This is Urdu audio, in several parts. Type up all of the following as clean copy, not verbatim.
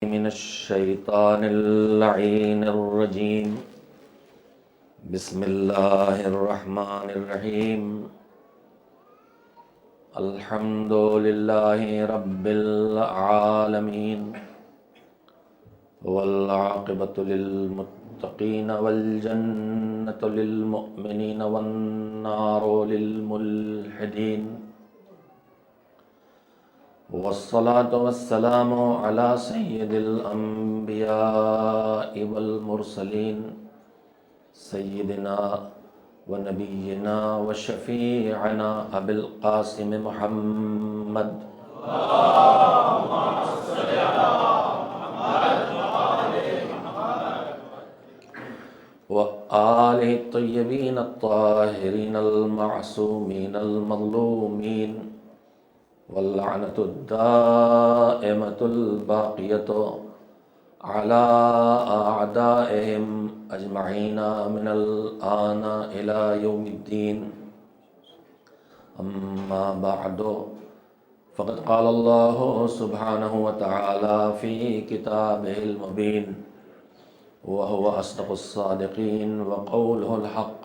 من الشيطان اللعين الرجيم. بسم الله الرحمن الرحيم. الحمد لله رب العالمين، والعاقبة للمتقين، والجنة للمؤمنين، والنار للملحدين. والصلاة والسلام على سيد الأنبياء والمرسلين، سيدنا ونبينا وشفيعنا أبي القاسم محمد وآله الطيبين الطاهرين المعصومين المظلومين، واللعنة الدائمة الباقية على أعدائهم أجمعين من الآن إلى يوم الدين. أما بعد، فقد قال الله سبحانه وتعالى في كتابه المبين، وهو أصدق الصادقين وقوله الحق.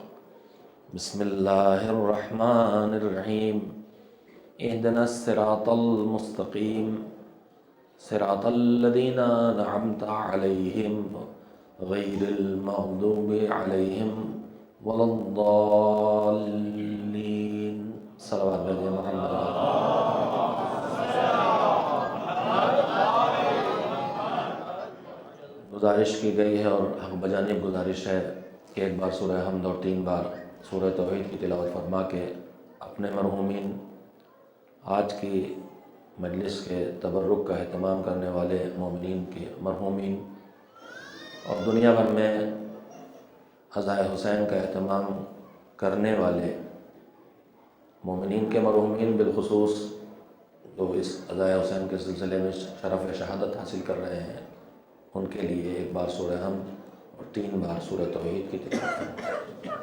بسم الله الرحمن الرحيم. اهدنا الصراط المستقيم، صراط الذين أنعمت عليهم غير المغضوب عليهم ولا الضالين. صلوات محمد. گزارش کی گئی ہے اور حق بجانب گزارش ہے کہ ایک بار سورہ حمد اور 3 بار سورہ توحید کی تلاوت فرما کے اپنے مرحومین، آج کی مجلس کے تبرک کا اہتمام کرنے والے مومنین کے مرحومین، اور دنیا بھر میں عزائے حسین کا اہتمام کرنے والے مومنین کے مرحومین، بالخصوص جو اس عزائے حسین کے سلسلے میں شرف شہادت حاصل کر رہے ہیں، ان کے لیے ایک بار سورہ حمد اور 3 بار سورہ توحید کی تلاوت فرمائیں۔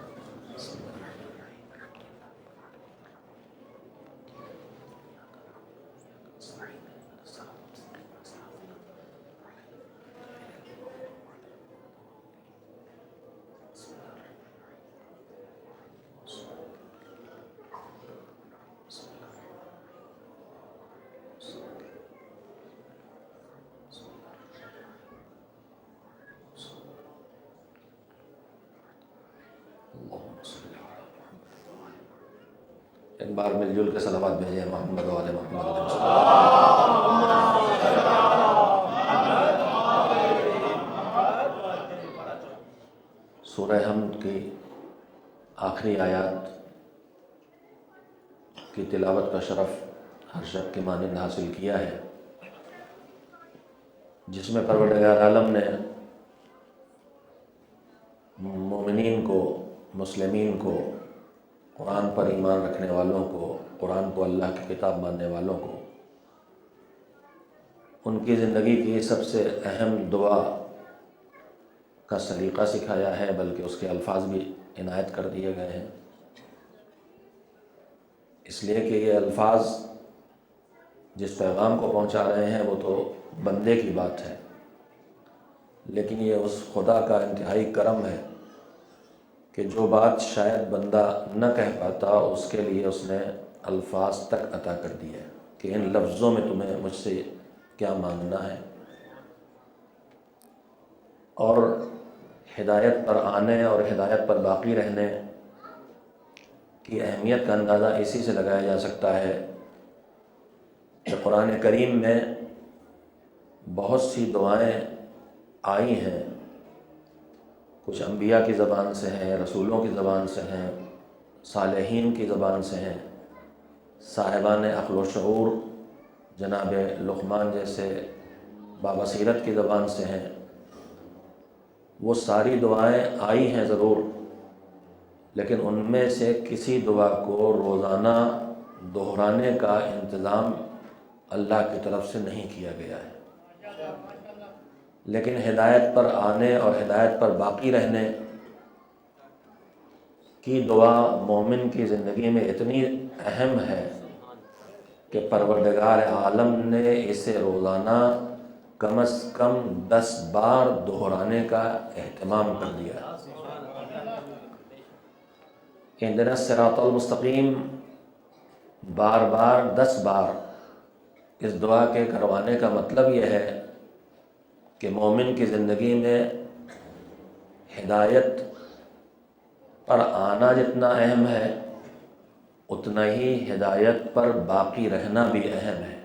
ایک بار مل جل کے صلوات بھیجیں محمد و آل محمد۔ سورہ حمد کی آخری آیات کی تلاوت کا شرف ہر شب کی مانند حاصل کیا ہے، جس میں پروردگار عالم نے مومنین کو، مسلمین کو، قرآن پر ایمان رکھنے والوں کو، قرآن کو اللہ کی کتاب ماننے والوں کو، ان کی زندگی کی سب سے اہم دعا کا سلیقہ سکھایا ہے، بلکہ اس کے الفاظ بھی عنایت کر دیے گئے ہیں، اس لیے کہ یہ الفاظ جس پیغام کو پہنچا رہے ہیں وہ تو بندے کی بات ہے، لیکن یہ اس خدا کا انتہائی کرم ہے کہ جو بات شاید بندہ نہ کہہ پاتا، اس کے لیے اس نے الفاظ تک عطا کر دیے کہ ان لفظوں میں تمہیں مجھ سے کیا مانگنا ہے۔ اور ہدایت پر آنے اور ہدایت پر باقی رہنے کی اہمیت کا اندازہ اسی سے لگایا جا سکتا ہے کہ قرآن کریم میں بہت سی دعائیں آئی ہیں، کچھ انبیاء کی زبان سے ہیں، رسولوں کی زبان سے ہیں، صالحین کی زبان سے ہیں، صاحبان عقل و شعور جناب لقمان جیسے بابصیرت کی زبان سے ہیں۔ وہ ساری دعائیں آئی ہیں ضرور، لیکن ان میں سے کسی دعا کو روزانہ دہرانے کا انتظام اللہ کی طرف سے نہیں کیا گیا ہے، لیکن ہدایت پر آنے اور ہدایت پر باقی رہنے کی دعا مومن کی زندگی میں اتنی اہم ہے کہ پروردگار عالم نے اسے روزانہ کم از کم 10 بار دہرانے کا اہتمام کر دیا۔ اہدنا الصراط المستقیم بار بار 10 بار اس دعا کے کروانے کا مطلب یہ ہے کہ مومن کی زندگی میں ہدایت پر آنا جتنا اہم ہے اتنا ہی ہدایت پر باقی رہنا بھی اہم ہے۔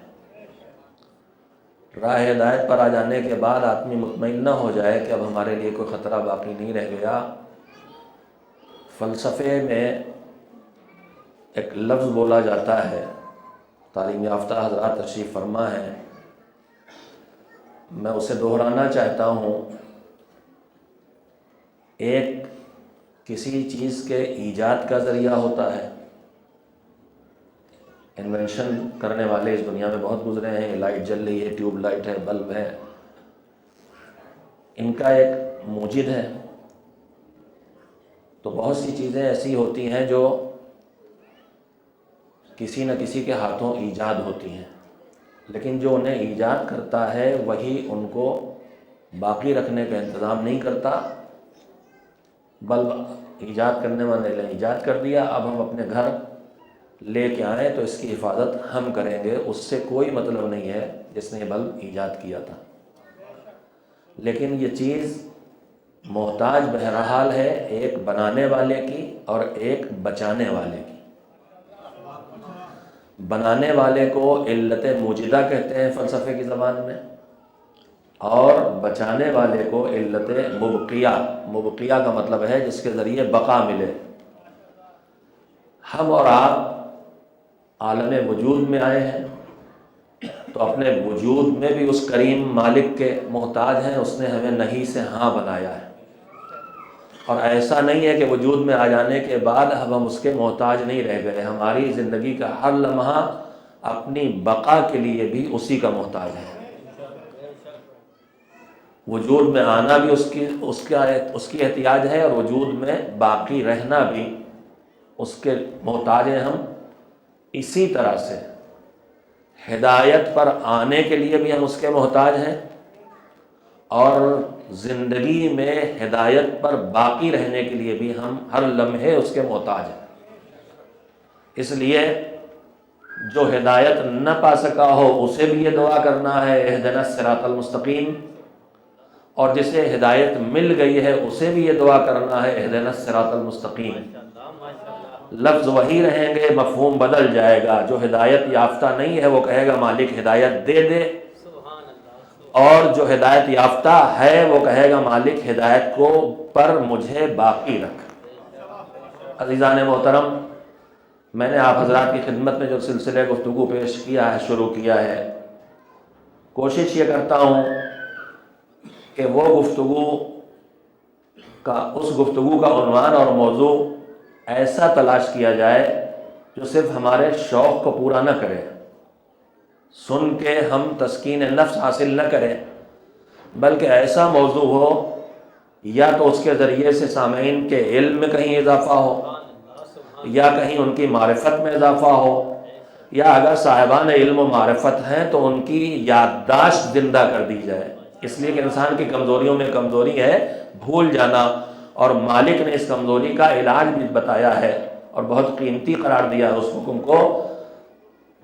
راہ ہدایت پر آ جانے کے بعد آدمی مطمئن نہ ہو جائے کہ اب ہمارے لیے کوئی خطرہ باقی نہیں رہ گیا۔ فلسفے میں ایک لفظ بولا جاتا ہے، تعلیم یافتہ حضرات تشریف فرما ہے، میں اسے دہرانا چاہتا ہوں۔ ایک کسی چیز کے ایجاد کا ذریعہ ہوتا ہے، انوینشن کرنے والے اس دنیا میں بہت گزرے ہیں، لائٹ جل رہی ہے، ٹیوب لائٹ ہے، بلب ہے، ان کا ایک موجد ہے۔ تو بہت سی چیزیں ایسی ہوتی ہیں جو کسی نہ کسی کے ہاتھوں ایجاد ہوتی ہیں، لیکن جو انہیں ایجاد کرتا ہے وہی ان کو باقی رکھنے کا انتظام نہیں کرتا۔ بلب ایجاد کرنے والے نے ایجاد کر دیا، اب ہم اپنے گھر لے کے آئیں تو اس کی حفاظت ہم کریں گے، اس سے کوئی مطلب نہیں ہے جس نے بلب ایجاد کیا تھا۔ لیکن یہ چیز محتاج بہرحال ہے ایک بنانے والے کی اور ایک بچانے والے کی۔ بنانے والے کو علت موجدہ کہتے ہیں فلسفے کی زبان میں، اور بچانے والے کو علت مبقیہ۔ مبقیہ کا مطلب ہے جس کے ذریعے بقا ملے۔ ہم اور آپ عالم وجود میں آئے ہیں تو اپنے وجود میں بھی اس کریم مالک کے محتاج ہیں، اس نے ہمیں نہیں سے ہاں بنایا ہے، اور ایسا نہیں ہے کہ وجود میں آ جانے کے بعد اب ہم اس کے محتاج نہیں رہ گئے۔ ہماری زندگی کا ہر لمحہ اپنی بقا کے لیے بھی اسی کا محتاج ہے۔ وجود میں آنا بھی اس کی احتیاج ہے، اور وجود میں باقی رہنا بھی اس کے محتاج ہیں ہم۔ اسی طرح سے ہدایت پر آنے کے لیے بھی ہم اس کے محتاج ہیں، اور زندگی میں ہدایت پر باقی رہنے کے لیے بھی ہم ہر لمحے اس کے محتاج ہیں۔ اس لیے جو ہدایت نہ پا سکا ہو اسے بھی یہ دعا کرنا ہے، اہدنا الصراط المستقیم، اور جسے ہدایت مل گئی ہے اسے بھی یہ دعا کرنا ہے، اہدنا الصراط المستقیم۔ لفظ وہی رہیں گے، مفہوم بدل جائے گا۔ جو ہدایت یافتہ نہیں ہے وہ کہے گا مالک ہدایت دے دے، اور جو ہدایت یافتہ ہے وہ کہے گا مالک ہدایت کو پر مجھے باقی رکھ۔ عزیزان محترم، میں نے آپ حضرات کی خدمت میں جو سلسلہ گفتگو پیش کیا ہے، شروع کیا ہے، کوشش یہ کرتا ہوں کہ وہ اس گفتگو کا عنوان اور موضوع ایسا تلاش کیا جائے جو صرف ہمارے شوق کو پورا نہ کرے، سن کے ہم تسکین نفس حاصل نہ کریں، بلکہ ایسا موضوع ہو یا تو اس کے ذریعے سے سامعین کے علم میں کہیں اضافہ ہو، یا کہیں ان کی معرفت میں اضافہ ہو، یا اگر صاحبان علم و معرفت ہیں تو ان کی یادداشت زندہ کر دی جائے۔ اس لیے کہ انسان کی کمزوریوں میں کمزوری ہے بھول جانا، اور مالک نے اس کمزوری کا علاج بھی بتایا ہے اور بہت قیمتی قرار دیا ہے اس حکم کو۔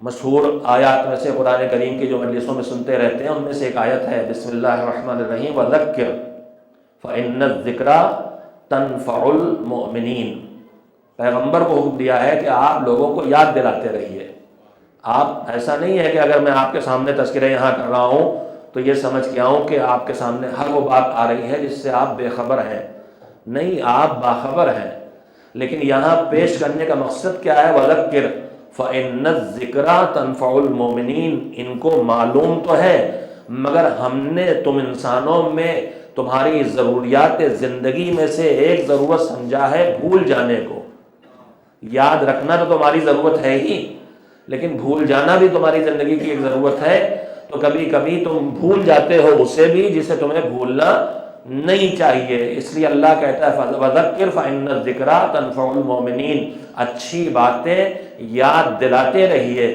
مشہور آیات میں سے قرآن کریم کی جو مجلسوں میں سنتے رہتے ہیں ان میں سے ایک آیت ہے، بسم اللہ الرحمن الرحیم، وَذَكِّرْ فَإِنَّ الذِّكْرَى تَنفَعُ الْمُؤْمِنِينَ۔ پیغمبر کو حکم دیا ہے کہ آپ لوگوں کو یاد دلاتے رہیے۔ آپ ایسا نہیں ہے کہ اگر میں آپ کے سامنے تذکرہ یہاں کر رہا ہوں تو یہ سمجھ کے آؤں کہ آپ کے سامنے ہر وہ بات آ رہی ہے جس سے آپ بے خبر ہیں۔ نہیں، آپ باخبر ہیں، لیکن یہاں پیش کرنے کا مقصد کیا ہے؟ وَذَكِّرْ فَإِنَّ الذِّكْرَى تَنفَعُ الْمُؤْمِنِينَ۔ ان کو معلوم تو ہے، مگر ہم نے تم انسانوں میں تمہاری ضروریات زندگی میں سے ایک ضرورت سمجھا ہے بھول جانے کو۔ یاد رکھنا تو تمہاری ضرورت ہے ہی، لیکن بھول جانا بھی تمہاری زندگی کی ایک ضرورت ہے۔ تو کبھی کبھی تم بھول جاتے ہو اسے بھی جسے تمہیں بھولنا نہیں چاہیے۔ اس لیے اللہ کہتا ہے وَذَكِّرْ فَإِنَّ الذِّكْرَى تَنفَعُ الْمُؤْمِنِينَ۔ اچھی باتیں یاد دلاتے رہیے۔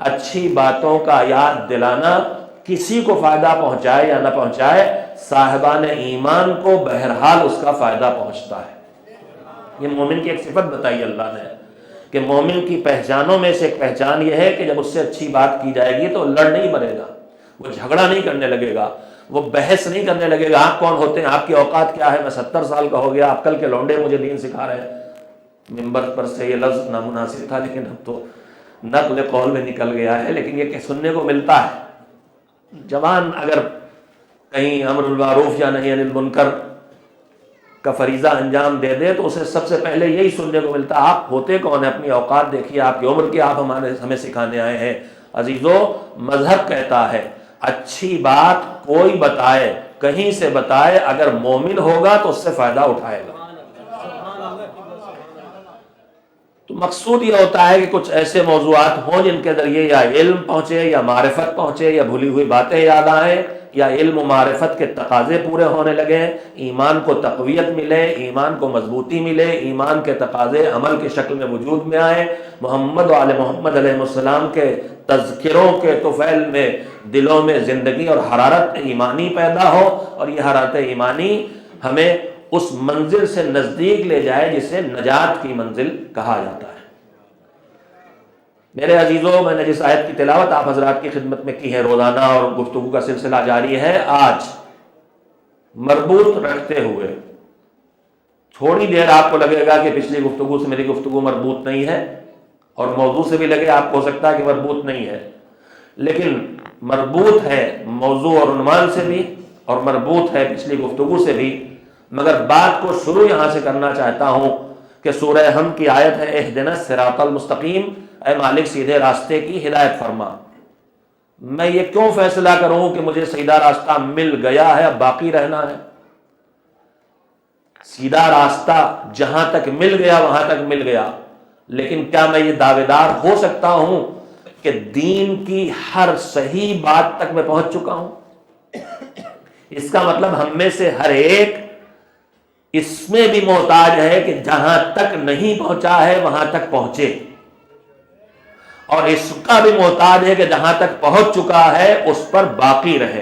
اچھی باتوں کا یاد دلانا کسی کو فائدہ پہنچائے یا نہ پہنچائے، صاحبان ایمان کو بہرحال اس کا فائدہ پہنچتا ہے۔ یہ مومن کی ایک صفت بتائی اللہ نے کہ مومن کی پہچانوں میں سے ایک پہچان یہ ہے کہ جب اس سے اچھی بات کی جائے گی تو لڑ نہیں مرے گا، وہ جھگڑا نہیں کرنے لگے گا، وہ بحث نہیں کرنے لگے گا آپ کون ہوتے ہیں، آپ کی اوقات کیا ہے، میں 70 سال کا ہو گیا، آپ کل کے لونڈے مجھے دین سکھا رہے ہیں۔ منبر پر سے یہ لفظ نامناسب تھا لیکن اب تو نقل قول میں نکل گیا ہے، لیکن یہ کہ سننے کو ملتا ہے۔ جوان اگر کہیں امر بالمعروف یا نہی عن المنکر کا فریضہ انجام دے دے تو اسے سب سے پہلے یہی سننے کو ملتا ہے، آپ ہوتے کون ہیں، اپنی اوقات دیکھیے، آپ کی عمر کی، آپ ہمیں سکھانے آئے ہیں۔ عزیزو، مذہب کہتا ہے اچھی بات کوئی بتائے، کہیں سے بتائے، اگر مومن ہوگا تو اس سے فائدہ اٹھائے گا۔ تو مقصود یہ ہوتا ہے کہ کچھ ایسے موضوعات ہوں جن کے ذریعے یا علم پہنچے یا معرفت پہنچے یا بھولی ہوئی باتیں یاد آئیں یا علم و معرفت کے تقاضے پورے ہونے لگیں، ایمان کو تقویت ملے، ایمان کو مضبوطی ملے، ایمان کے تقاضے عمل کی شکل میں وجود میں آئیں، محمد و آل محمد علیہ السلام کے تذکروں کے طفیل میں دلوں میں زندگی اور حرارت ایمانی پیدا ہو، اور یہ حرارت ایمانی ہمیں اس منزل سے نزدیک لے جائے جسے نجات کی منزل کہا جاتا ہے۔ میرے عزیزوں، میں نے جس آیت کی تلاوت آپ حضرات کی خدمت میں کی ہے روزانہ اور گفتگو کا سلسلہ جاری ہے، آج مربوط رکھتے ہوئے تھوڑی دیر آپ کو لگے گا کہ پچھلی گفتگو سے میری گفتگو مربوط نہیں ہے، اور موضوع سے بھی لگے آپ کو ہو سکتا ہے کہ مربوط نہیں ہے، لیکن مربوط ہے موضوع اور عنوان سے بھی اور مربوط ہے پچھلی گفتگو سے بھی، مگر بات کو شروع یہاں سے کرنا چاہتا ہوں کہ سورہ حمد کی آیت ہے اہدنا الصراط المستقیم، اے مالک سیدھے راستے کی ہدایت فرما۔ میں یہ کیوں فیصلہ کروں کہ مجھے سیدھا راستہ مل گیا ہے، اب باقی رہنا ہے؟ سیدھا راستہ جہاں تک مل گیا وہاں تک مل گیا، لیکن کیا میں یہ دعوے دار ہو سکتا ہوں کہ دین کی ہر صحیح بات تک میں پہنچ چکا ہوں؟ اس کا مطلب ہم میں سے ہر ایک اس میں بھی محتاج ہے کہ جہاں تک نہیں پہنچا ہے وہاں تک پہنچے، اور اس کا بھی محتاج ہے کہ جہاں تک پہنچ چکا ہے اس پر باقی رہے۔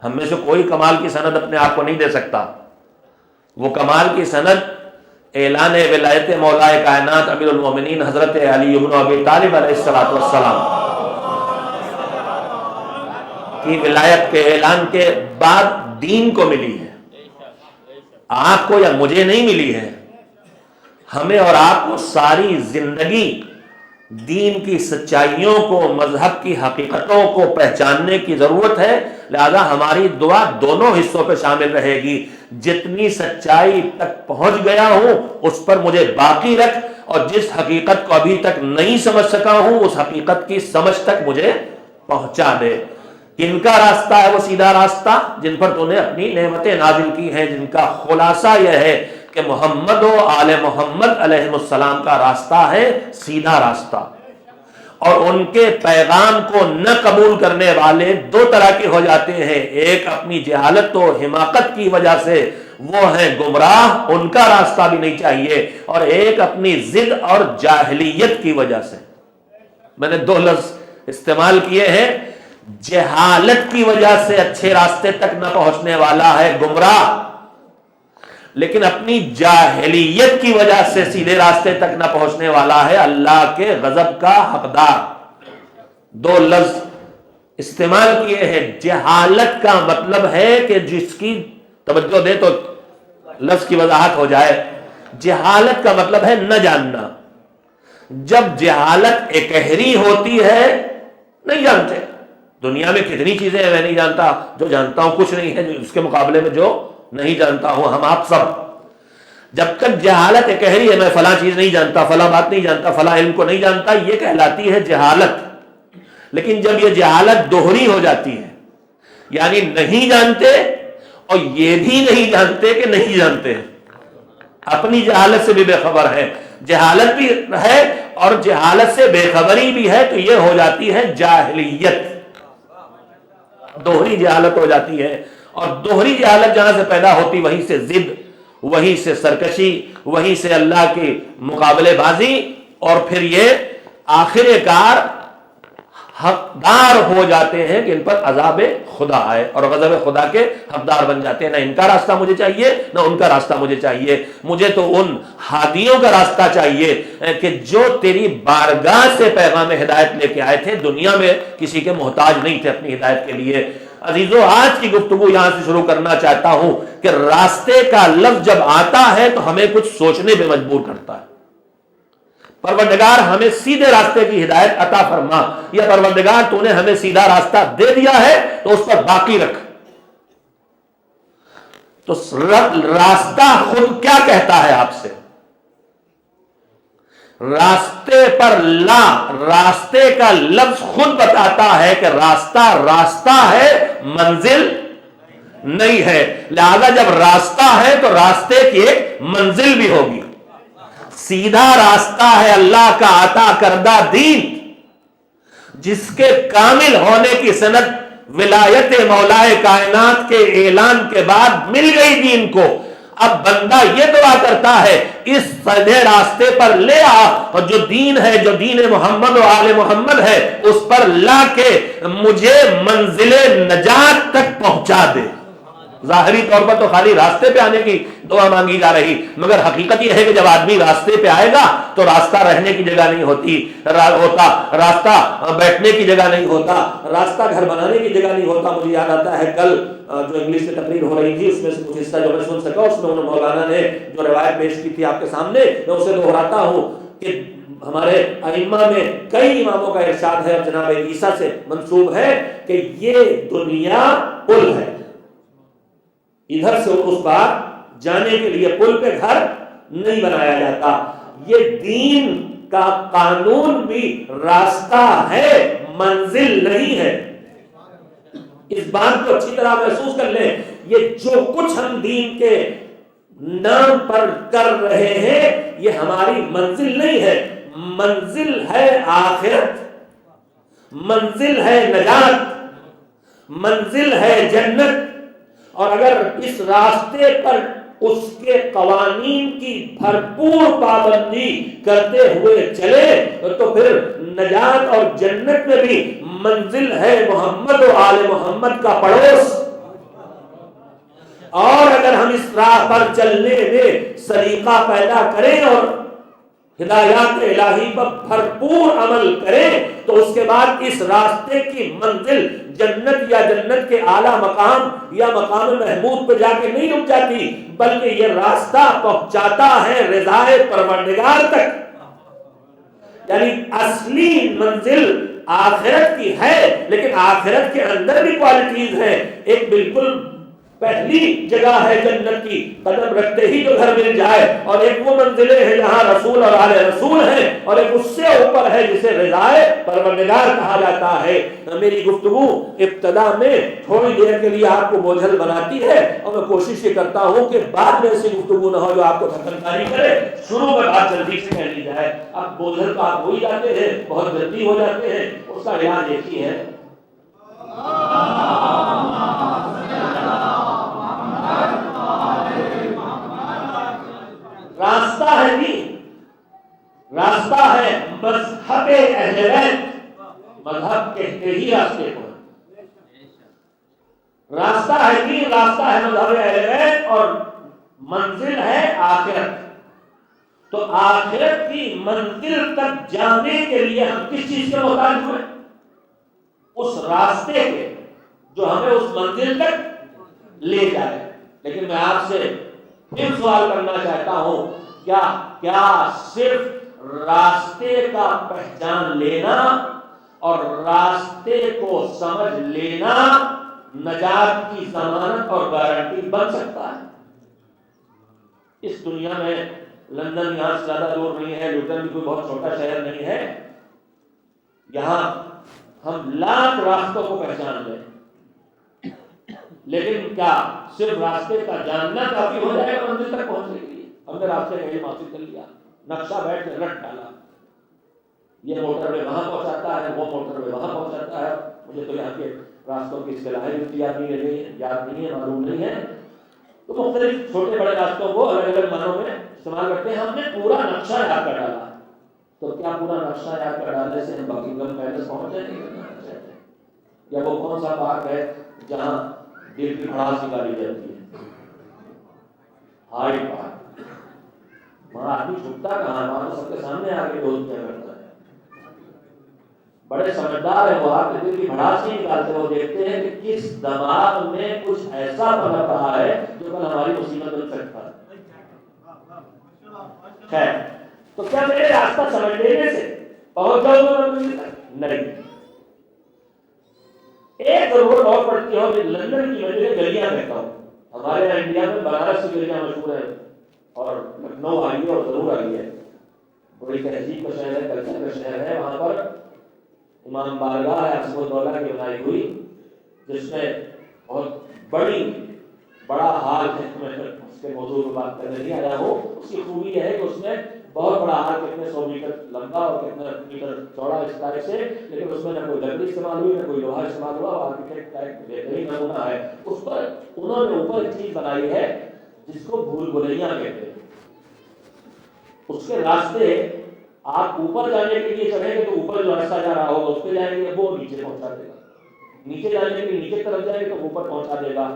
ہم میں سے کوئی کمال کی سند اپنے آپ کو نہیں دے سکتا، وہ کمال کی سند اعلان ولایت مولا کائنات امیر المومنین حضرت علی بن ابی طالب علیہ السلام کی ولایت کے اعلان کے بعد دین کو ملی ہے، آپ کو یا مجھے نہیں ملی ہے۔ ہمیں اور آپ کو ساری زندگی دین کی سچائیوں کو، مذہب کی حقیقتوں کو پہچاننے کی ضرورت ہے، لہذا ہماری دعا دونوں حصوں پہ شامل رہے گی۔ جتنی سچائی تک پہنچ گیا ہوں اس پر مجھے باقی رکھ، اور جس حقیقت کو ابھی تک نہیں سمجھ سکا ہوں اس حقیقت کی سمجھ تک مجھے پہنچا دے۔ کن کا راستہ ہے وہ سیدھا راستہ؟ جن پر تو نے اپنی نعمتیں نازل کی ہیں، جن کا خلاصہ یہ ہے کہ محمد و آل محمد علیہ السلام کا راستہ ہے سیدھا راستہ، اور ان کے پیغام کو نہ قبول کرنے والے دو طرح کے ہو جاتے ہیں، ایک اپنی جہالت و حماقت کی وجہ سے وہ ہیں گمراہ، ان کا راستہ بھی نہیں چاہیے، اور ایک اپنی ضد اور جاہلیت کی وجہ سے۔ میں نے دو لفظ استعمال کیے ہیں، جہالت کی وجہ سے اچھے راستے تک نہ پہنچنے والا ہے گمراہ، لیکن اپنی جاہلیت کی وجہ سے سیدھے راستے تک نہ پہنچنے والا ہے اللہ کے غضب کا حقدار۔ دو لفظ استعمال کیے ہیں۔ جہالت کا مطلب ہے کہ جس کی توجہ دے تو لفظ کی وضاحت ہو جائے، جہالت کا مطلب ہے نہ جاننا۔ جب جہالت اکہری ہوتی ہے، نہیں جانتے، دنیا میں کتنی چیزیں ہیں میں نہیں جانتا، جو جانتا ہوں کچھ نہیں ہے اس کے مقابلے میں جو نہیں جانتا ہوں، ہم آپ سب۔ جب تک جہالت اکہری ہے، میں فلاں چیز نہیں جانتا، فلاں بات نہیں جانتا، فلاں علم کو نہیں جانتا، یہ کہلاتی ہے جہالت۔ لیکن جب یہ جہالت دوہری ہو جاتی ہے، یعنی نہیں جانتے اور یہ بھی نہیں جانتے کہ نہیں جانتے، اپنی جہالت سے بھی بے خبر ہے، جہالت بھی ہے اور جہالت سے بے خبری بھی ہے، تو یہ ہو جاتی ہے جاہلیت، دوہری جہالت ہو جاتی ہے۔ اور دوہری جہالت جہاں سے پیدا ہوتی وہیں سے ضد، وہیں سے سرکشی، وہیں سے اللہ کی مقابلے بازی، اور پھر یہ آخر کار حقدار ہو جاتے ہیں کہ ان پر عذاب خدا آئے اور غضب خدا کے حقدار بن جاتے ہیں. نہ ان کا راستہ مجھے چاہیے نہ ان کا راستہ مجھے چاہیے. مجھے تو ان ہادیوں کا راستہ چاہیے کہ جو تیری بارگاہ سے پیغام ہدایت لے کے آئے تھے, دنیا میں کسی کے محتاج نہیں تھے اپنی ہدایت کے لیے. عزیزو, آج کی گفتگو یہاں سے شروع کرنا چاہتا ہوں کہ راستے کا لفظ جب آتا ہے تو ہمیں کچھ سوچنے پہ مجبور کرتا ہے. پروردگار ہمیں سیدھے راستے کی ہدایت عطا فرما, یا پروردگار تو نے ہمیں سیدھا راستہ دے دیا ہے تو اس پر باقی رکھ. تو راستہ خود کیا کہتا ہے آپ سے؟ راستے پر لا, راستے کا لفظ خود بتاتا ہے کہ راستہ راستہ ہے, منزل نہیں ہے. لہذا جب راستہ ہے تو راستے کی ایک منزل بھی ہوگی. سیدھا راستہ ہے اللہ کا عطا کردہ دین, جس کے کامل ہونے کی سند ولایت مولائے کائنات کے اعلان کے بعد مل گئی دین کو. اب بندہ یہ دعا کرتا ہے اس سیدھے راستے پر لے آ, اور جو دین ہے, جو دین محمد و آل محمد ہے, اس پر لا کے مجھے منزل نجات تک پہنچا دے. ظاہری طور پر تو خالی راستے پہ آنے کی دعا مانگی جا رہی, مگر حقیقت یہ ہے کہ جب آدمی راستے پہ آئے گا تو راستہ رہنے کی جگہ نہیں ہوتا, راستہ بیٹھنے کی جگہ نہیں ہوتا, راستہ گھر بنانے کی جگہ نہیں ہوتا. مجھے یاد آتا ہے کل جو انگلش میں تقریر ہو رہی تھی, اس میں سے کچھ حصہ جو میں سن سکا, اس میں مولانا نے جو روایت پیش کی تھی آپ کے سامنے, میں اسے دہراتا ہوں کہ ہمارے ائمہ میں کئی اماموں کا ارشاد ہے اور جناب عیسیٰ سے منسوب ہے کہ یہ دنیا پل ہے, ادھر سے اس بار جانے کے لیے پل پہ گھر نہیں بنایا جاتا. یہ دین کا قانون بھی راستہ ہے, منزل نہیں ہے. اس بات کو اچھی طرح محسوس کر لیں, یہ جو کچھ ہم دین کے نام پر کر رہے ہیں یہ ہماری منزل نہیں ہے. منزل ہے آخرت, منزل ہے نجات, منزل ہے جنت. اور اگر اس راستے پر اس کے قوانین کی بھرپور پابندی کرتے ہوئے چلے تو پھر نجات اور جنت میں بھی منزل ہے محمد و آل محمد کا پڑوس. اور اگر ہم اس راہ پر چلنے میں سلیقہ پیدا کریں اور ہدایات الہی پر بھرپور عمل کریں تو اس کے بعد اس راستے کی منزل جنت یا جنت کے اعلیٰ مقام یا مقام محمود پہ جا کے نہیں رک جاتی, بلکہ یہ راستہ پہنچاتا ہے رضائے پروردگار تک. یعنی اصلی منزل آخرت کی ہے, لیکن آخرت کے اندر بھی کوالٹیز ہیں. ایک بالکل پہلی جگہ ہے جنت کی, قدم رکھتے ہی جو گھر مل جائے, اور ایک وہ منزلیں ہیں جہاں رسول اور آل رسول ہیں, اور ایک اس سے اوپر ہے جسے رضائے پروردگار کہا جاتا ہے. میری گفتگو ابتدا میں تھوڑی دیر کے لیے آپ کو بوجھل بناتی ہے, اور میں کوشش یہ کرتا ہوں کہ بعد میں ایسی گفتگو نہ ہو جو آپ کو تھکن کرے. شروع میں بات جلدی سے کہہ لی جائے. اب بوجھل تو آپ ہو ہی جاتے ہیں, بہت جلدی ہو جاتے ہیں, اس کا علاج ایک ہی ہے, راستہ ہے دین, راستہ ہے مذہب اہل بیت. مذہب کہتے ہی راستے کو, راستہ ہے دین, راستہ ہے مذہب اہل بیت, اور منزل ہے آخرت. تو آخرت کی منزل تک جانے کے لیے ہم کس چیز کے محتاج ہوئے؟ اس راستے کے جو ہمیں اس منزل تک لے جائے. لیکن میں آپ سے پھر سوال کرنا چاہتا ہوں, کیا صرف راستے کا پہچان لینا اور راستے کو سمجھ لینا نجات کی ضمانت اور گارنٹی بن سکتا ہے؟ اس دنیا میں لندن یہاں سے زیادہ دور نہیں ہے, لوٹن بھی کوئی بہت چھوٹا شہر نہیں ہے, یہاں ہم لاکھ راستوں کو پہچان لیں, لیکن کیا صرف راستے کا جاننا کافی ہو جائے گا منزل تک پہنچنے کے لیے؟ ہم نے راستے کا علم حاصل کر لیا, نقشہ بیٹھ کے رٹ ڈالا, یہ موٹر وے وہاں پہنچاتا ہے, وہ موٹر وے وہاں پہنچاتا ہے. مجھے تو یہاں کے راستوں کی اصطلاحیں یاد نہیں ہے, معلوم نہیں ہے. تو مختلف چھوٹے بڑے راستوں کو الگ الگ معنوں میں استعمال کرتے ہیں. ہم نے پورا نقشہ یاد کر ڈالا, تو کیا پورا نقشہ یاد کر ڈالنے سے ہم بکنگم پیلس پہنچ جائیں گے؟ یا وہ کون سا پارک ہے جہاں دل کی بھڑاس نکالی جاتی ہے؟ High park. وہاں آدمی چھپتا کہاں؟ وہاں سب کے سامنے آ کے دوست کیا کرتا ہے. بڑے سمجھدار ہیں وہ، آپ کے دل کی بھڑاس نہیں نکالتے، وہ دیکھتے ہیں کہ کس دماغ میں کچھ ایسا پنپ رہا ہے جو کل ہماری مصیبت بن سکتا ہے. خیر، تو کیا میرے راستہ سمجھ لینے سے پہنچ جاؤ گے؟ نہیں. ایک ضرورت اور پڑتی ہے، اور لندن کی وجہ گلیاں کہتا ہوں. ہمارے یہاں انڈیا میں بنارس کی گلیاں مشہور ہیں، اور لکھنؤ آئی ہے، اور ضرور آئی ہے. بڑی تہذیب کا شہر ہے، کلچر کا شہر ہے. وہاں پر امام بارگاہ ہے عصمت الدولہ کی بنائی ہوئی، جس میں بہت بڑا ہال ہے. میں اس کے موضوع پر بات کرنے نہیں آیا ہوں. اس کی خوبی یہ ہے کہ اس میں بہت بڑا ہال، کتنے 100 میٹر لمبا اور کتنے میٹر چوڑا اس طرح سے، لیکن اس میں نہ کوئی لکڑی استعمال ہوئی، نہ کوئی لوہا استعمال ہوا. اور آرکیٹیکٹ کا ایک بہترین نمونہ ہے. اس پر انہوں نے اوپر ایک چیز بنائی ہے جس کو بھول بھلیاں کہتے ہیں. اس کے راستے آپ اوپر جانے کے لیے چڑھیں گے تو اوپر جو راستہ جا رہا ہوگا اس پہ جائیں گے، وہ نیچے پہنچا دے گا. نیچے جانے کے لیے نیچے طرف جائیں گے تو اوپر پہنچا دے گا.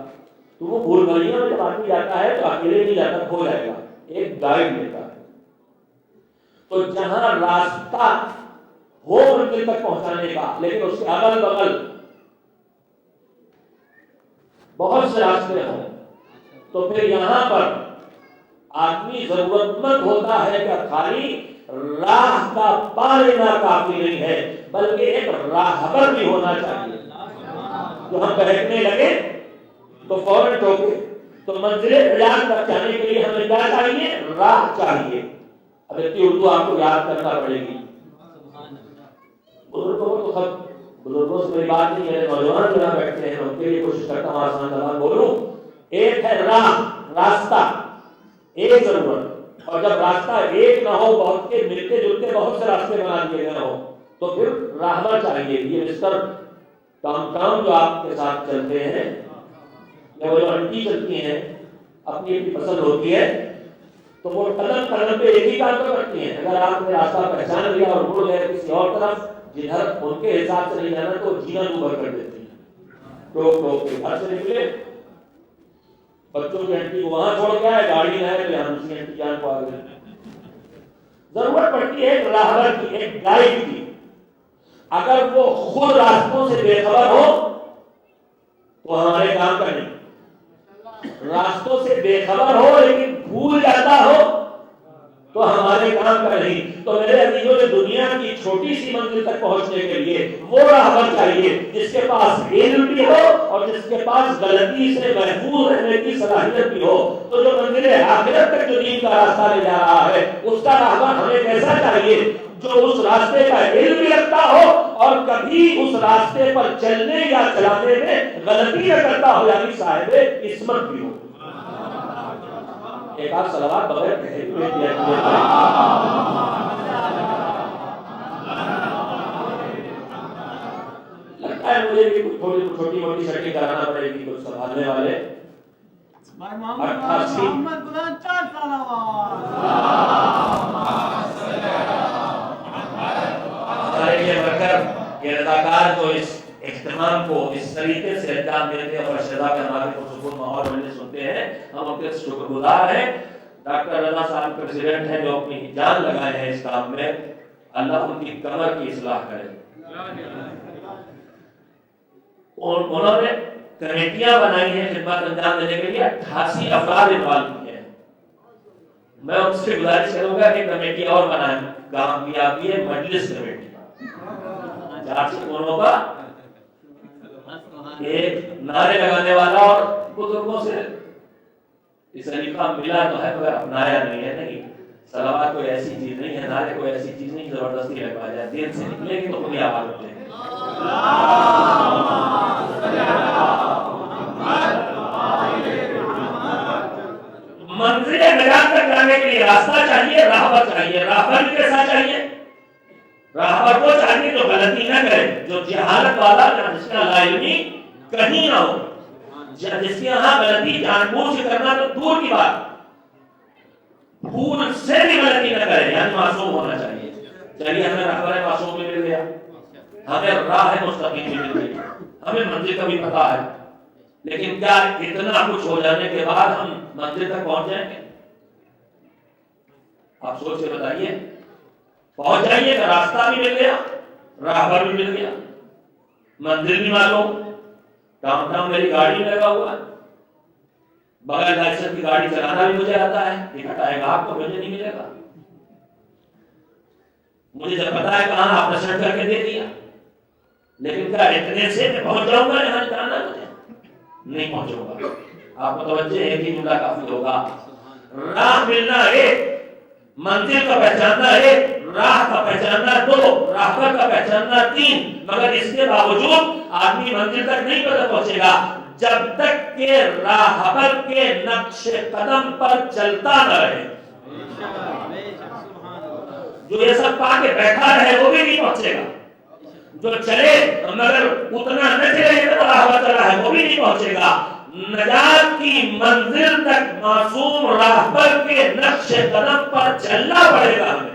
تو وہ بھول بھلیاں میں جب آدمی جاتا ہے تو اکیلے نہیں جاتا، کھو جائے گا، ایک گائیڈ لیتا ہے. تو جہاں راستہ ہو منزل تک پہنچانے کا، لیکن اس کے اگل بغل بہت سے راستے ہوں، تو پھر یہاں پر آدمی ضرورت مند ہوتا ہے کہ خالی راہ کا پا لینا کافی نہیں ہے، بلکہ ایک راہبر بھی ہونا چاہیے. جو ہم بہکنے لگے تو فوراً ٹوکے. تو منزل علاج تک جانے کے لیے ہمیں کیا چاہیے؟ راہ چاہیے. اب اتنی اردو آپ کو یاد کرنا پڑے گی. بزرگوں سے میری بات نہیں ہے، نوجوان جہاں بیٹھتے ہیں ان کے لیے کوشش کرتا ہوں آسان زبان بولوں. ایک ہے راہ، راستہ، ایک ضرورت. اور جب راستہ ایک نہ ہو، بہت کے ملتے جلتے بہت سے راستے بنا دیے گئے ہوں، تو پھر راہبر چاہیے. یہ مسٹر ٹام جو آپ کے ساتھ چلتے ہیں، یا وہ جو انٹی چلتی ہیں، اپنی اپنی پسند ہوتی ہے، تو وہ قدم قدم پہ ایک ہی کام تو کرتی ہیں. اگر آپ نے راستہ پہچان لیا اور مڑ گئے کسی اور طرف جدھر ان کے حساب سے نہیں جانا، تو جینا دوبھر کر دیتی ہیں. ٹوک ٹوک کے گھر سے نکلے، بچوں کی انٹی کو وہاں چھوڑ گیا ہے، گاڑی میں ہے تو یہاں دوسری انٹی جان کو آ گئی. ضرورت پڑتی ہے ایک راہبر کی، ایک گائیڈ کی. اگر وہ خود راستوں سے بے خبر ہو تو ہمارے کام کا نہیں. راستوں سے بے خبر ہو لیکن بھول جاتا ہو تو ہمارے کام کا نہیں. تو میرے عزیزوں نے دنیا کی چھوٹی سی منزل تک پہنچنے کے لیے وہ راہبر چاہیے جس کے پاس علم بھی ہو اور جس کے پاس غلطی سے محفوظ رہنے کی صلاحیت بھی ہو. تو جو منزل آخرت تک جو دین کا راستہ لے جا رہا ہے، اس کا راہبر ہمیں کیسا چاہیے؟ جو اس راستے کا علم بھی رکھتا ہو اور کبھی اس راستے پر چلنے یا چلانے میں غلطی نہ کرتا ہو، یعنی صاحب عصمت بھی ہو. ایک آپ صلوات بغیر کہے ہوئے دیا لگتا ہے مجھے بھی تھوڑی چھوٹی موٹی سیٹنگ کرانا پڑے گی. کچھ سنبھالنے والے یہ رضاکار جو اس اہتمام کو اس طریقے سے انجام دیتے ہیں اور شہدا کا نام کو سکون ماحول میں سنتے ہیں، ہم ان کے شکر گزار ہیں. ڈاکٹر رضا صاحب پریزیڈنٹ ہیں جو اپنی جان لگائے ہیں اس کام میں. اللہ ان کی کمر کی اصلاح کرے. اور انہوں نے کمیٹیاں بنائی ہیں خدمت انجام دینے کے لیے. 88 افراد انوالو کیے ہیں. میں ان سے گزارش کروں گا کہ کمیٹی اور بنائیں. گاؤں کی آپ یہ مجلس کمیٹی 400 کونوں کا ایک نعرے لگانے والا. اور بزرگوں سے اس طریقہ ملا تو ہے مگر اپنایا نہیں ہے. نہیں، صلوات کوئی ایسی چیز نہیں ہے، نعرے کوئی ایسی چیز نہیں زبردستی لگوایا جائے. دین سے نکلے گی تو خود ہی آواز اٹھے گی. منزل نجات تک جانے کے لیے راستہ چاہیے، راہبر چاہیے. راہبر کیسا چاہیے؟ راہبر کو چاہیے جو غلطی نہ کرے، جو جہالت والا، جس کا لا علمی کہیں نہ ہو، جس کے یہاں غلطی جان بوجھ سے کرنا تو دور کی بات، بھول سے بھی غلطی نہ کرے، یعنی معصوم ہونا چاہیے. چلیے ہمیں رہبر معصوم بھی مل گیا، ہمیں راہ مستقیم بھی مل گئی، ہمیں منزل کا بھی پتہ ہے، لیکن کیا اتنا کچھ ہو جانے کے بعد ہم منزل تک پہنچ جائیں گے؟ آپ سوچ کے بتائیے، پہنچ جائیے گا، راستہ بھی مل گیا، راہبر بھی مل گیا، منزل بھی معلوم، ٹام ٹام میری گاڑی میں لگا ہوا ہے، بغیر لائسنس کی گاڑی چلانا بھی مجھے آتا ہے، ٹکٹ آئے گا آپ کو، مجھے نہیں ملے گا، مجھے جب پتا ہے کہاں آپ نے سیٹ کر کے دے دیا، لیکن کیا اتنے سے میں پہنچ جاؤں گا یہاں جانا مجھے؟ نہیں پہنچوں گا۔ آپ کو توجہ ہے کہ جملہ کافی ہوگا، راہ ملنا ایک، منزل کا پہچاننا ایک، راہ کا پہچاننا دو، راہبر کا پہچاننا تین، مگر اس کے باوجود آدمی منزل تک نہیں پہنچے گا جب تک کہ راہبر کے نقش قدم پر چلتا نہ رہے۔ جو یہ سب پا کے بیٹھا رہے وہ بھی نہیں پہنچے گا، جو چلے مگر اتنا نہ چلے تو راہبر چلا ہے وہ بھی نہیں پہنچے گا۔ نجات کی منزل تک معصوم راہبر کے نقش قدم پر چلنا پڑے گا ہمیں،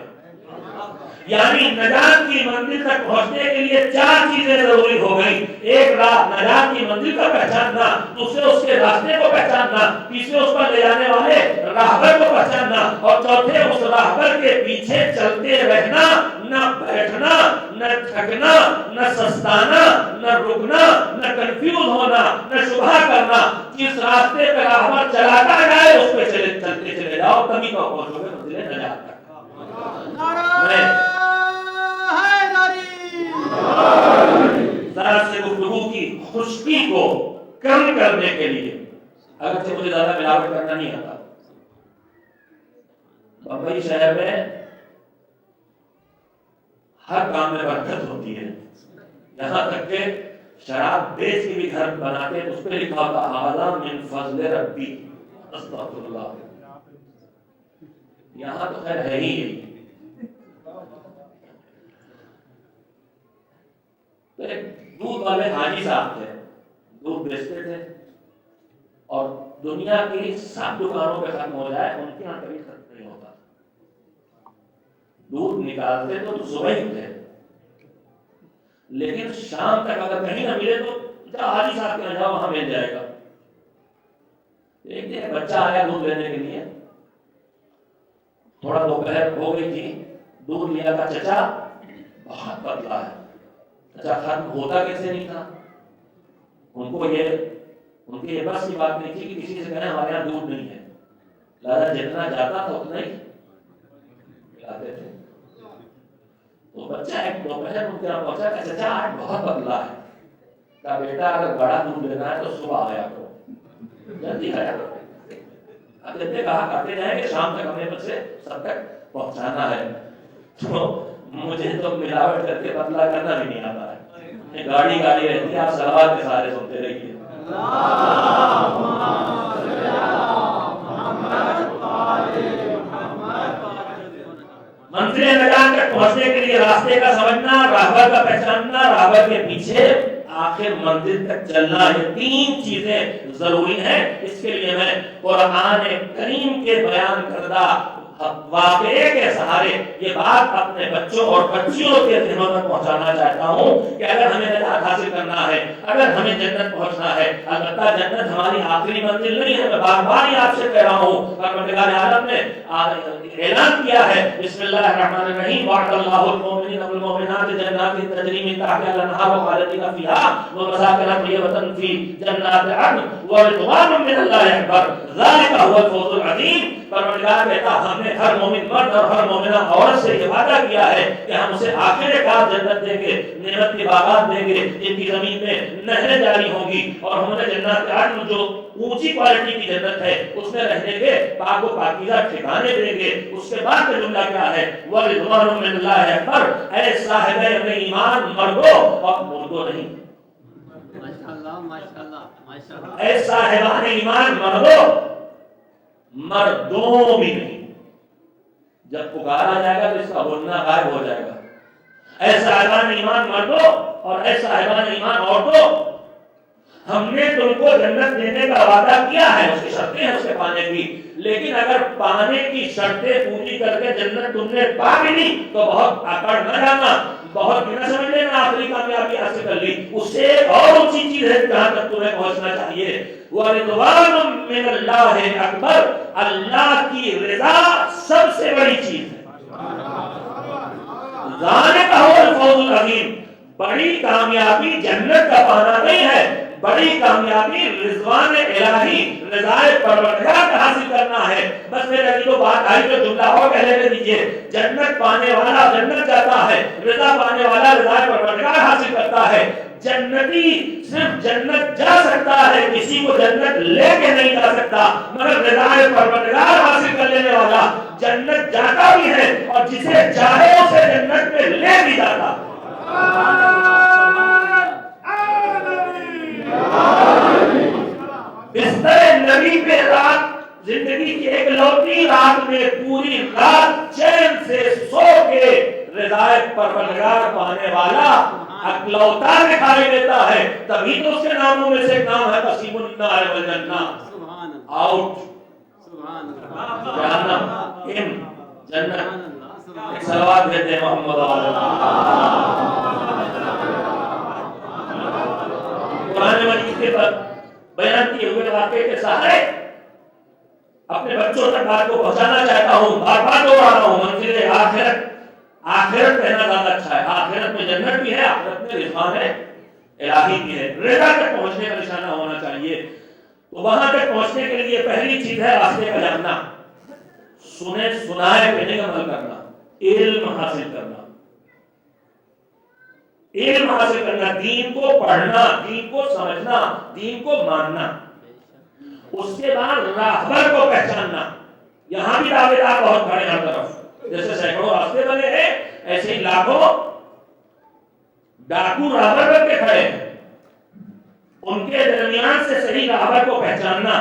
یعنی نجات کی منزل تک پہنچنے کے لیے چار چیزیں ضروری ہو گئی، ایک نجات کی منزل کا پہچاننا، دوسرے اس کے راستے کو پہچاننا، تیسرے اس پر لے جانے والے راہبر کو پہچاننا، اور چوتھے اس راہبر کے پیچھے چلتے رہنا، نہ بیٹھنا، نہ تھکنا، نہ سستانا، نہ رکنا، نہ کنفیوز ہونا، نہ شبہ کرنا۔ جس راستے پہ راہبر چلاتا جائے اس پہ چلتے چلے جاؤ، تبھی تو پہنچو گے منزل نجات تک۔ ذرا سے گفتگو کی خشکی کو کم کرنے کے لیے، اگرچہ مجھے زیادہ ملاوٹ کرنا نہیں آتا، بمبئی شہر میں ہر کام میں برکت ہوتی ہے، یہاں تک کہ شراب بیچ کے بھی گھر بناتے ہیں، اس پہ لکھا ہوتا اعلیٰ من فضل ربی، استغفر اللہ۔ یہاں تو خیر ہے ہی یہی۔ تو ایک دودھ والے حاجی صاحب تھے، دودھ بیچتے تھے، اور دنیا کی سب دکانوں پہ ختم ہو جائے ان کے یہاں کبھی ختم نہیں ہوتا۔ دودھ نکالتے تو صبح ہی تھے، لیکن شام تک اگر کہیں نہ ملے تو جا حاجی صاحب کے یہاں جاؤ، وہاں مل جائے گا۔ ایک دن بچہ آیا دودھ لینے کے لیے، تھوڑا دوپہر ہو گئی تھی، دودھ لیا تھا، چچا بہت پتلا ہے۔ اچھا ختم ہوتا کیسے نہیں تھا؟ ان کی یہ بس کی بات نہیں تھی کہ کسی سے کہیں ہمارے یہاں دودھ نہیں ہے، لہذا جتنا جاتا تھا اتنا ہی پلاتے تھے۔ تو بچہ ایک دوپہر ان کے یہاں پہنچا کہ چچا آج بہت پتلا ہے۔ کہا بیٹا اگر بڑا دودھ لینا ہے تو صبح آیا کرو، جلدی آیا کرو۔ اب جتنے کہا کھاتے جائیں گے، شام تک ہمیں بچے سب تک پہنچانا ہے۔ تو مجھے تو ملاوٹ کر کے پتلا کرنا بھی نہیں آتا ہے، گاڑی رہتی ہے، آپ صلوات کے سارے سنتے رہیے۔ منزل نجات تک پہنچنے کے لیے راستے کا سمجھنا، راہبر کا پہچاننا، راہبر کے پیچھے آخر منزل تک چلنا، یہ تین چیزیں ضروری ہیں۔ اس کے لیے میں قرآن کریم کے بیان کردہ واقعے کے سہارے یہ بات اپنے بچوں اور بچیوں کے ذہنوں تک پہنچانا چاہتا ہوں کہ اگر ہمیں نجات حاصل کرنا ہے، اگر ہمیں جنت پہنچنا ہے، البتہ جنت ہماری آخری منزل نہیں ہے، میں بار بار ہی آپ سے کہہ رہا ہوں، پروردگار عالم نے اعلان کیا ہے، بسم اللہ الرحمن الرحیم، وعد اللہ المؤمنین والمؤمنات جنات تجری من تحتها الانہار خالدین فیہا ومساکن طیبۃ فی جنات عدن ورضوان من اللہ اکبر ذلک هو الفوز العظیم۔ پروردگار کہتا ہم نے ہر مومن مرد اور ہر مومنہ عورت سے یہ وعدہ کیا ہے کہ ہم اسے آخر کار جنت دیں گے، نعمت کے باغات دیں گے جن کی زمین میں نہریں جاری ہوں گی، اور ہم نے جنات عدن جو اونچی کوالٹی کی جنت ہے اس میں رہنے کے پاک و پاکیزہ ٹھکانے دیں گے۔ اس کے بعد کا جملہ کیا ہے؟ وَرِضْوَانٌ مِّنَ اللَّهِ أَكْبَرُ، اے صاحبِ ایمان مردوں اور مردوں نہیں، اے صاحبان ایمان مردوں بھی نہیں۔ جب پکارا جائے گا تو اس کا بولنا غائب ہو جائے گا۔ اے صاحبان ایمان مردوں اور اے صاحبان ایمان عورتوں، ہم نے تم کو جنت دینے کا وعدہ کیا ہے، اس کی شرطیں ہیں اس کے پانے کی، لیکن اگر پانے کی شرطیں پوری کر کے جنت تم نے پا بھی لی تو بہت اکڑ نہ جانا، بہت نہ سمجھ لینا آخری کامیابی حاصل کر لی، اس سے ایک اور اونچی چیز ہے جہاں تک تمہیں پہنچنا چاہیے، وَرِضْوَانٌ مِّنَ اللَّهِ اکبر، اللہ کی رضا سب سے بڑی چیز ہے۔ ذَلِكَ هُوَ الْفَوْزُ الْعَظِيمُ، بڑی کامیابی جنت کا پانا نہیں ہے، بڑی کامیابی رضوان الہی، رضائے پروردگار کا حاصل کرنا ہے۔ بس میرے ابھی تو بات آئی تو جملہ اور کہہ لینے دیجیے، جنت پانے والا جنت جاتا ہے، رضا پانے والا رضائے پروردگار حاصل کرتا ہے۔ جنتی صرف جنت جا سکتا ہے، کسی کو جنت لے کے نہیں جا سکتا، مگر رضائے پروردگار حاصل کر لینے والا جنت جاتا بھی ہے اور جسے چاہے اسے جنت میں لے بھی جاتا۔ بستر نبی پہ رات، زندگی کی ایک لوٹی رات میں پوری رات چین سے سو کے رضائے پروردگار پانے والا اکلوتا دکھائی دیتا ہے، تبھی تو اس کے ناموں میں سے ایک نام ہے قسیم النار والجنہ، آؤٹ جہنم، ان جنت۔ ایک صلوات دیتے ہیں محمد قرآن مجید کے بیان کیے ہوئے واقعے کے سہارے اپنے بچوں تک بات کو پہنچانا چاہتا ہوں، بار بار دوہرا رہا ہوں، منزل آخرت، آخرت کہنا زیادہ اچھا ہے، آخرت میں جنت بھی ہے، آخرت میں رضوان الہی بھی ہے، رضا تک پہنچنے کا نشانہ ہونا چاہیے۔ تو وہاں تک پہنچنے کے لیے پہلی چیز ہے راستے کا جاننا، سنے سنائے پہ نہیں عمل کرنا، علم حاصل کرنا، علم حاصل کرنا، دین کو پڑھنا، دین کو سمجھنا، دین کو ماننا، اس کے بعد راہبر کو پہچاننا۔ یہاں بھی دعوے دار بہت کھڑے ہر طرف، جیسے سینکڑوں راستے بنے ہیں ایسے ہی لاکھوں ڈاکو راہبر بن کے کھڑے ہیں، ان کے درمیان سے صحیح راہبر کو پہچاننا،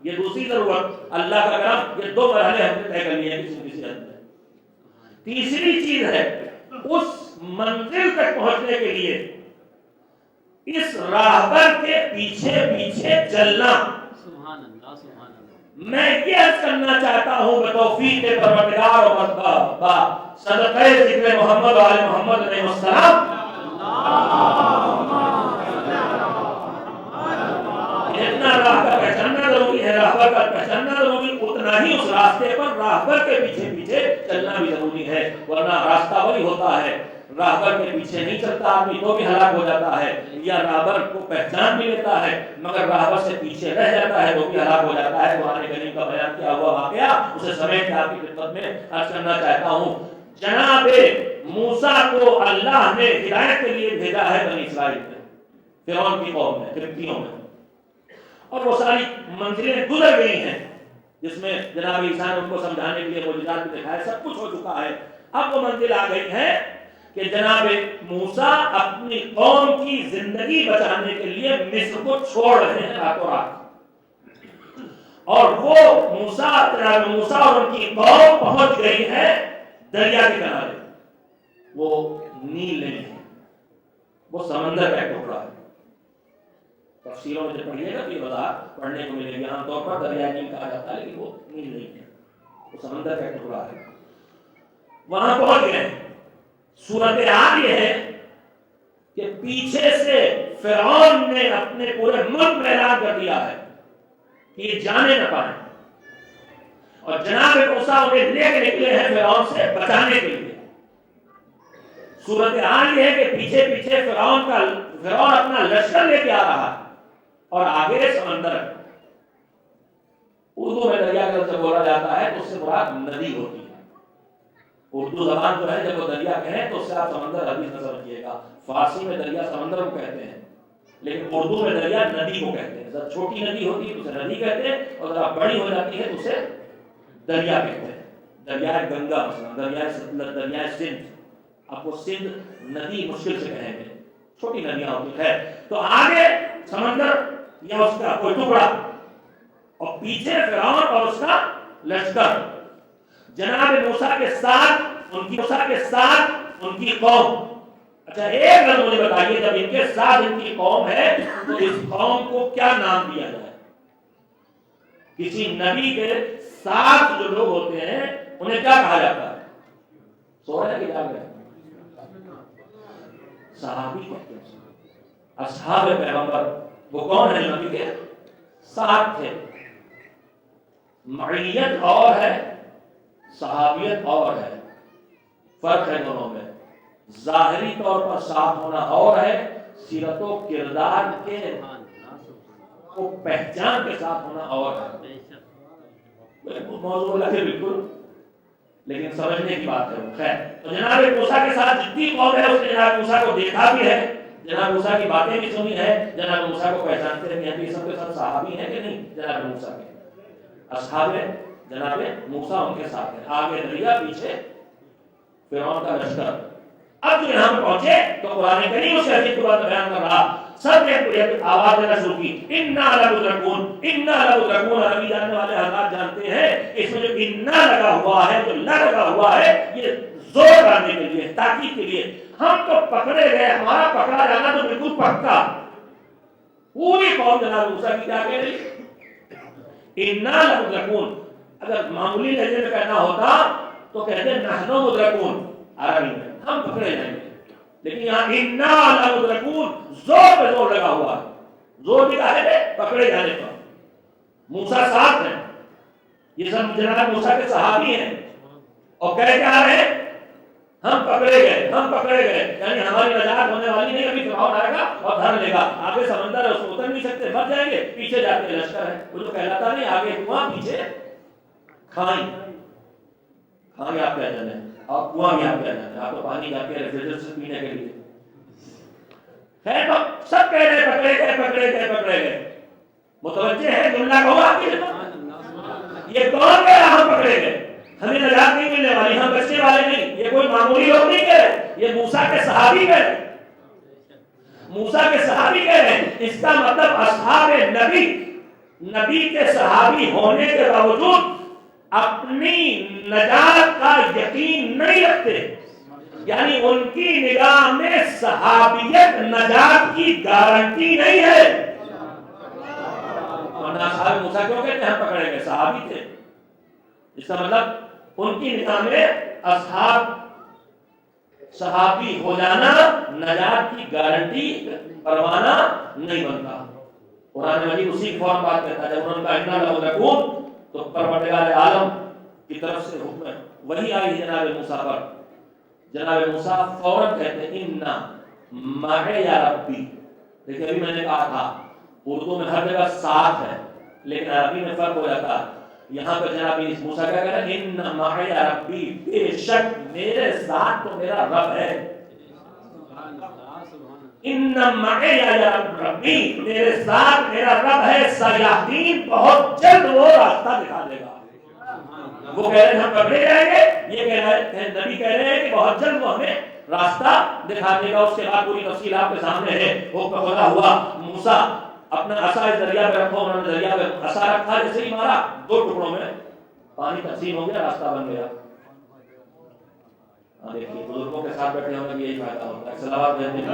یہ دوسری ضرورت، اللہ کا کرم، یہ دو مرحلے ہم نے طے کر لیے ہیں کسی حد میں۔ تیسری چیز ہے اس منزل تک پہنچنے کے لیے اس راہبر کے پیچھے پیچھے چلنا۔ میں یہ عرض کرنا چاہتا ہوں بتوفیق پروردگار اور صدقہ ذکر محمد و آل محمد علیہ السلام، جتنا راہ کا پہچاننا ضروری ہے، راہبر کا پہچاننا ضروری، اتنا ہی اس راستے پر راہبر کے پیچھے پیچھے چلنا بھی ضروری ہے، ورنہ راستہ وہی ہوتا ہے، راہبر کے پیچھے نہیں چلتا آدمی تو بھی ہلاک ہو جاتا ہے، یا راہبر کو پہچان بھی لیتا ہے مگر راہبر سے پیچھے رہ جاتا ہے تو بھی ہلاک ہو جاتا ہے۔ قرآن کریم کا بیان کیا ہوا واقعہ اسے سمیٹ کے آپ کی خدمت میں عرض کرنا چاہتا ہوں۔ جناب موسیٰ کو اللہ نے ہدایت کے لیے بھیجا ہے بنی اسرائیل میں، فرعون کی قوم میں، قبطیوں میں، اور وہ ساری منزلیں گزر گئی ہیں جس میں جناب عیسیٰ نے ان کو سمجھانے کے لیے معجزات بھی دکھائے، سب کچھ ہو چکا ہے۔ اب وہ منزل آ گئی ہے کہ جناب موسیٰ اپنی قوم کی زندگی بچانے کے لیے مصر کو چھوڑ رہے ہیں راتوں رات، اور وہ جناب موسیٰ اور ان کی قوم پہنچ گئی ہے دریا کے کنارے، وہ نیل نہیں ہے، وہ سمندر کا ٹکڑا ہے۔ تفسیروں میں جب پڑھیے گا تو یہ وضاحت پڑھنے کو ملے گی، عام طور پر دریا نیل کہا جاتا ہے لیکن وہ نیل نہیں ہے، وہ سمندر کا ٹکڑا ہے۔ وہاں پہنچ گئے، صورتحال یہ ہے کہ پیچھے سے فرعون نے اپنے پورے ملک میں اعلان کر دیا ہے کہ یہ جانے نہ پائیں، اور جناب موسیٰ انہیں لے کے نکلے ہیں فرعون سے بچانے کے لیے۔ صورتحال یہ ہے کہ پیچھے پیچھے فرعون اپنا لشکر لے کے آ رہا ہے اور آگے سمندر ہے۔ اردو میں دریا کا لفظ بولا جاتا ہے تو اس سے مراد ندی ہوتی ہے، اردو زبان جو ہے جب وہ دریا کہیں تو اس سے آپ سمندر حدیث نہ سمجھیے گا، فارسی میں دریا سمندر کو کہتے ہیں لیکن اردو میں دریا ندی کو کہتے ہیں۔ ذرا چھوٹی ندی ہوتی ہے تو اسے ندی کہتے ہیں، اور ذرا بڑی ہو جاتی ہے تو اسے دریا کہتے ہیں۔ دریائے گنگا مثلا، دریائے ستلج، دریائے سندھ، آپ کو سندھ ندی مشکل سے کہیں گے، چھوٹی ندیاں ہوتی ہے۔ تو آگے سمندر یا اس کا کوئی ٹکڑا اور پیچھے فرعون اور اس کا لشکر، جناب موسیٰ کے ساتھ ان کی قوم۔ اچھا ایک لفظ مجھے بتائیے، جب ان کے ساتھ ان کی قوم ہے تو اس قوم کو کیا نام دیا جائے؟ کسی نبی کے ساتھ جو لوگ ہوتے ہیں انہیں کیا کہا جاتا ہے؟ سو رہے کہ جاگ رہے؟ صحابی کہتے ہیں، اصحاب پیغمبر۔ وہ کون ہے؟ نبی کے ساتھ تھے۔ معیت اور ہے، صحابیت اور ہے، فرق ہے دونوں میں۔ ظاہری طور پر ساتھ ہونا اور ہے، سیرت و کردار کے کو پہچان کے ساتھ ہونا اور ہے۔ موضوع لگے بالکل، لیکن سمجھنے کی بات ہے۔ خیر، تو جناب موسیٰ کے ساتھ جتنی قوم ہے اس نے جناب موسیٰ کو دیکھا بھی ہے، جناب موسیٰ کی باتیں بھی سنی ہے، جناب موسیٰ کو پہچانتے ہیں کہ یہ سب کے سب صحابی ہیں کہ نہیں؟ جناب موسیٰ کے اصحاب جناب موسیٰ ان کے ساتھ ہیں، آگے دریا پیچھے فرعون کا لشکر۔ اب جو یہاں پہ پہنچے تو قرآن کریم اس عجیب کی بات بیان کر رہا، سب نے آواز دینا شروع کی، انا لمدرکون، انا لمدرکون۔ عربی جاننے والے حضرات جانتے ہیں اس میں جو انا لگا ہوا ہے، جو لا لگا ہوا ہے، یہ زور ڈالنے کے لیے، تاکید کے لیے۔ ہم تو پکڑے گئے، ہمارا پکڑا جانا تو بالکل پکا۔ پوری قوم جناب موسیٰ کی کیا کہہ رہی؟ انا لمدرکون۔ اگر معمولی لہجے میں کہنا ہوتا تو کہتے نحن مدرکون عربی میں، ہم پکڑے جائیں گے، لیکن یہاں انا لمدرکون، زور پہ زور لگا ہوا ہے۔ زور بھی کہا ہے پکڑے جانے پر۔ موسیٰ ساتھ ہیں، یہ سب جناب موسیٰ کے صحابی ہیں، اور کہہ کے آ رہے ہیں ہم پکڑے گئے، ہم پکڑے گئے، یعنی ہماری نجات ہونے والی نہیں، ابھی فرعون آئے گا اور دھر لے گا، آگے سمندر ہے اس کو اتر نہیں سکتے، مر جائیں گے، پیچھے جا کے لشکر ہے، وہ جو کہلاتا نہیں آگے کنواں پیچھے کھائیں۔ کھائیں آپ کہہ جانے، آپ کنواں بھی آپ کہہ جانے، آپ تو پانی جا کے ریفریجریٹر سے پینے کے لیے۔ خیر تو سب کہہ رہے پکڑے گئے، پکڑے گئے، پکڑے گئے۔ متوجہ ہے جملہ کو آپ کی؟ یہ کون کہہ رہا ہم پکڑے گئے، ہمیں نجات نہیں ملنے والی، ہم بچنے والے نہیں؟ یہ کوئی معمولی لوگ نہیں کہہ رہے، یہ موسیٰ کے صحابی کہہ رہے ہیں، موسیٰ کے صحابی کہہ رہے ہیں۔ اس کا مطلب اصحاب نبی، نبی کے صحابی ہونے کے باوجود اپنی نجات کا یقین نہیں رکھتے، یعنی ان کی نگاہ میں صحابیت نجات کی گارنٹی نہیں ہے۔ ورنہ صحابی موسیٰ کیوں کہتے ہیں ہم پکڑے گئے؟ صحابی تھے۔ اس کا مطلب ان کی نگاہ میں صحابی ہو جانا نجات کی گارنٹی پروانہ نہیں بنتا۔ قرآن مجید اسی فوراً بات کہتا ہے، جب انہوں نے کہا انا لمدرکون تو پروردگار عالم کی طرف سے حکم وہی آئی جناب موسیٰ پر۔ جناب موسیٰ فوراً کہتے ہیں انا معی یا ربی۔ دیکھیں ابھی میں نے کہا تھا اردو میں ہر جگہ ساتھ ہے، لیکن عربی میں فرق ہو جاتا ہے۔ یہاں پر جناب موسیٰ کیا کہہ رہے ہیں؟ ان معی یا ربی، بے شک میرے ساتھ تو میرا رب ہے۔ ان معی یا ربی، میرے ساتھ میرا رب ہے، سیہدین، بہت جلد وہ راستہ دکھا دے گا۔ وہ کہہ رہے ہیں ہم پکڑے جائیں گے، یہ کہہ رہے ہیں نبی کہہ رہے ہیں کہ بہت جلد وہ ہمیں راستہ دکھا دے گا۔ اس کے بعد پوری تفصیل آپ کے سامنے ہے۔ وہ پکڑا ہوا موسیٰ اپنا عصا اس دریا پہ رکھو، انہوں نے دریا پہ عصا رکھا، جیسے ہی مارا دو ٹکڑوں میں پانی تقسیم ہو گیا، راستہ بن گیا۔ دیکھیے بزرگوں کے ساتھ بیٹھے ہونے میں یہی فائدہ ہوتا ہے۔ صلوات بھیجنے کی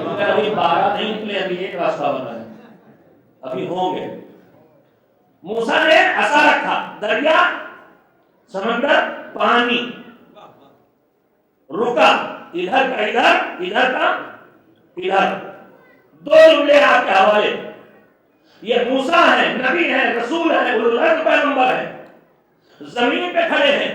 مگر ابھی 12 نہیں نکلے، ابھی ایک راستہ بنا ہے، ابھی ہوں گے۔ موسیٰ نے عصا رکھا، دریا، سمندر، پانی رکا، ادھر کا ادھر، ادھر کا ادھر۔ دو جملے آپ کے حوالے، یہ موسیٰ ہے، نبی ہے، رسول ہے، اولوالعزم پیغمبر ہے، زمین پہ کھڑے ہیں،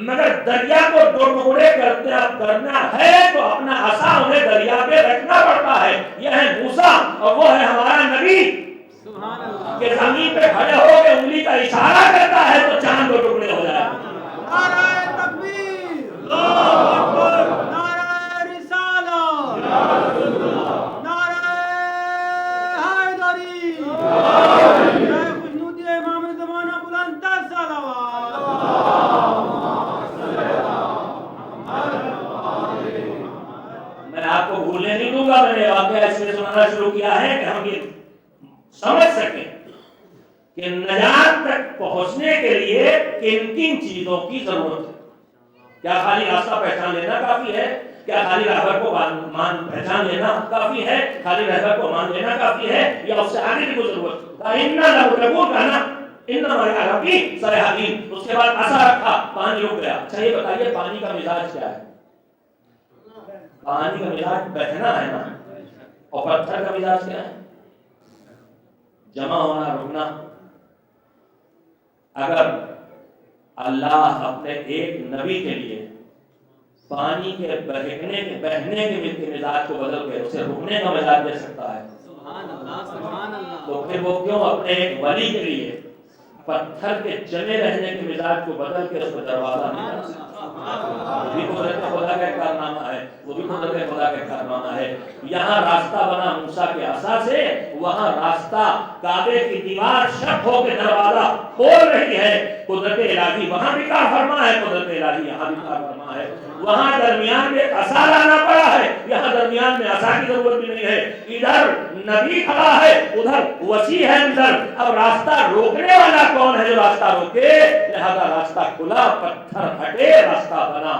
مگر دریا کو دو ٹکڑے کرنا ہے تو اپنا عصا انہیں دریا پہ رکھنا پڑتا ہے۔ یہ ہے موسیٰ اور وہ ہے ہمارا نبی کہ زمین پہ کھڑے ہو کے انگلی کا اشارہ کرتا ہے تو چاند دو ٹکڑے ہو جائے۔ نعرہ تکبیر، اللہ اکبر، نعرہ رسالہ، نعرہ حیدری، نعرہ خوشنودی امام زمانہ بلند تر صلوات۔ میں آپ کو بھولنے نہیں دوں گا، میں نے واقعہ اس لیے سنانا شروع کیا ہے کہ ہم یہ سمجھ سکیں کہ نجات تک پہنچنے کے لیے کن کن چیزوں کی ضرورت ہے۔ کیا خالی راستہ پہچان لینا کافی ہے؟ کیا خالی رہبر کو پہچان لینا کافی ہے؟ خالی رہبر کو مان لینا کافی ہے یا اس سے آگے بھی کوئی ضرورت؟ کہنا اس کے بعد ایسا رکھا پانی رک گیا. اچھا یہ بتائیے پانی کا مزاج کیا ہے؟ پانی کا مزاج بہنا ہے نا. اور پتھر کا مزاج کیا ہے؟ جمع ہونا رکنا. اگر اللہ اپنے ایک نبی کے لیے پانی کے بہنے کے مزاج کو بدل کے اسے رکنے کا مزاج دے سکتا ہے تو پھر وہ کیوں اپنے ایک ولی کے لیے پتھر کے جمے رہنے کے مزاج کو بدل کے اس کو دروازہ نہیں بنا سکتا؟ وہ بھی قدرت خدا کا کارنامہ ہے. وہ بھی قدرت خدا کا کارنامہ ہے. یہاں راستہ بنا موسیٰ کے عصا سے, وہاں راستہ کعبے کی دیوار شق ہو کے دروازہ کھول رہی ہے. قدرت الہی وہاں بھی کار فرما ہے, قدرت الہی یہاں بھی کار فرما ہے. وہاں درمیان میں عصا لانا پڑا ہے, یہاں درمیان میں عصا کی ضرورت بھی نہیں ہے. ادھر نبی کھڑا ہے, ادھر وسیع ہے اندر. اب راستہ روکنے والا کون ہے جو راستہ روکے؟ لہذا راستہ کھلا, پتھر ہٹے, راستہ بنا.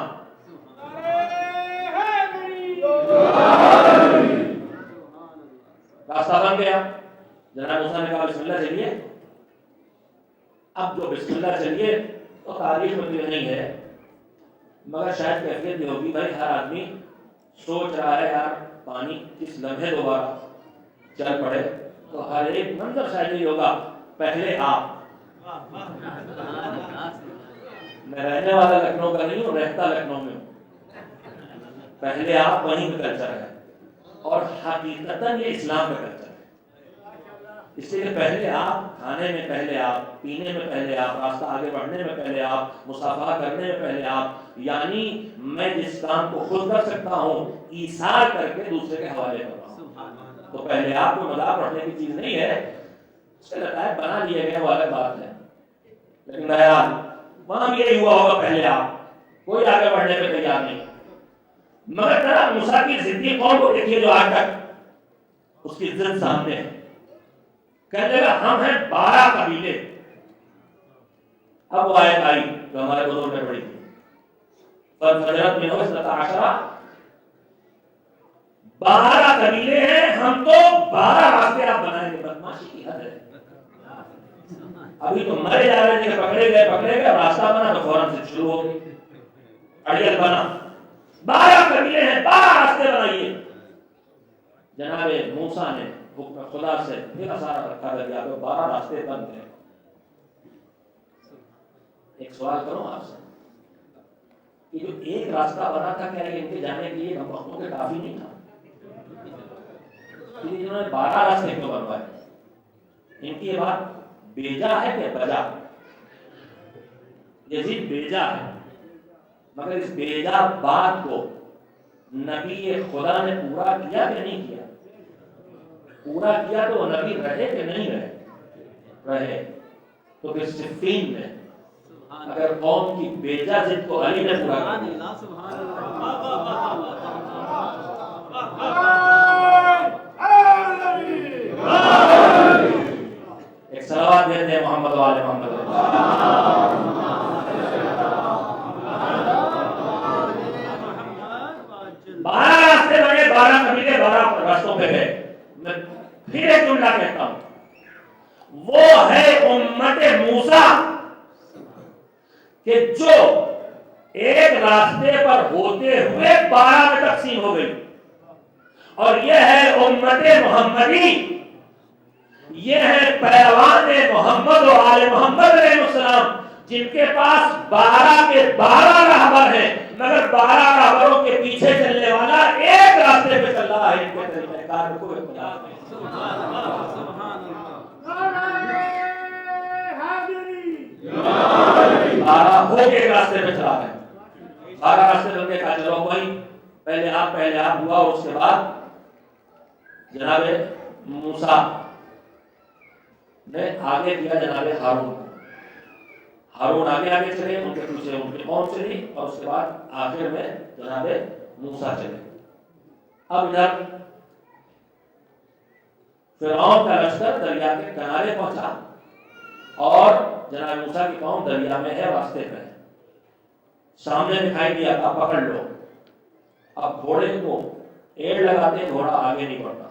راستہ بن گیا. جناب موسیٰ نے کہا بسم اللہ چلیے. اب جو بسم اللہ چلیے تو تاریخ میں بھی نہیں ہے, مگر شاید کیفیت یہ ہوگی بھائی ہر آدمی سوچ رہا ہے یار پانی کس لمحے دوبارہ چل پڑے, تو ہر ایک منظر شاید یہ ہوگا پہلے آپ. میں رہنے والا لکھنؤ کا نہیں ہوں, رہتا لکھنؤ میں ہوں. پہلے آپ وہیں کا کلچر ہے اور حقیقتاً یہ اسلام کا کلچر ہے. اس لیے پہلے آپ کھانے میں, پہلے آپ پینے میں, پہلے آپ راستہ آگے بڑھنے میں, پہلے آپ مصافحہ کرنے میں, پہلے آپ. یعنی میں جس کام کو خود کر سکتا ہوں ایثار کر کے دوسرے کے حوالے کر رہا ہوں. تو پہلے آپ کو مذاق پڑھنے کی چیز نہیں ہے, اس سے لگتا ہے بنا لیے گئے وہ الگ بات ہے. لیکن بہرحال وہاں بھی یہی ہوا ہوگا, پہلے آپ, کوئی آگے بڑھنے پہ تیار نہیں. مگر ذرا موسیٰ کی ضدی قوم کو دیکھیے جو آج تک اس کی ضد سامنے ہے. کہنے لگا ہم ہیں 12 قبیلے. اب وہ آیت آئی جو ہمارے بزرگ نے پڑھی تھی, فَانْفَجَرَتْ مِنْهُ اثْنَتَا عَشَرَ. 12 قبیلے ہیں, ہم تو 12 راستے آپ بنائیں گے. بدماشی کی حد ہے. ابھی تو مرے جا رہے تھے, پکڑے گئے, راستہ بنا تو فوراً سے شروع ہو گئی اڑیل بنا. 12 قبیلے ہیں, 12 راستے بنائیے. جناب موسیٰ نے حکم خدا سے پھر اشارہ رکھا کر دیا کہ 12 راستے بند ہیں. ایک سوال کروں آپ سے, کہ جو ایک راستہ بنا تھا کیا ان کے جانے کے لیے ہم وقتوں کے کافی نہیں تھا؟ جنہوں نے 12 راستے کیوں بنوائے؟ ان کی یہ بات بیجا ہے کہ بجا؟ یزید بیجا ہے, مگر اس بیجا بات کو نبی خدا نے پورا کیا کہ نہیں کیا؟ پورا کیا تو وہ نبی رہے کہ نہیں رہے. تو پھر صفین میں اگر قوم کی بیجا ضد کو علی نے پورا کیا, ایک صلوات دیتے ہیں محمد و آل محمد. 12 راستے بنے, 12 قبیلے 12 راستوں پہ گئے. میں پھر ایک جملہ کہتا ہوں, وہ ہے امت موسیٰ کہ جو ایک راستے پر ہوتے ہوئے 12 میں تقسیم ہو گئی. اور یہ ہے امت محمدی, یہ ہے پیروان محمد و آل محمد علیہ السلام, جن کے پاس 12 کے 12 رہبر ہیں, مگر 12 رہبروں کے پیچھے چلنے والا ایک راستے پہ چل رہا ہے. ان کے طریقہ کار میں کوئی اختلاف نہیں. بارہ ہو کے ایک راستے پہ چلا ہے. 12 راستے چل کے کہا چلو بھائی پہلے آپ ہوا, اور اس کے بعد جناب موسیٰ نے آگے کیا جناب ہارون آگے چلے, ان کے پیچھے ان کی قوم چلی, اور اس کے بعد آخر میں جناب موسیٰ چلے. اب ادھر فرعون کا لشکر دریا کے کنارے پہنچا, اور جناب موسیٰ کی قوم دریا میں ہے, راستے پہ ہے. سامنے دکھائی دیا تھا، پکڑ لو. اب گھوڑے کو ایڑ لگاتے گھوڑا آگے نہیں بڑھتا.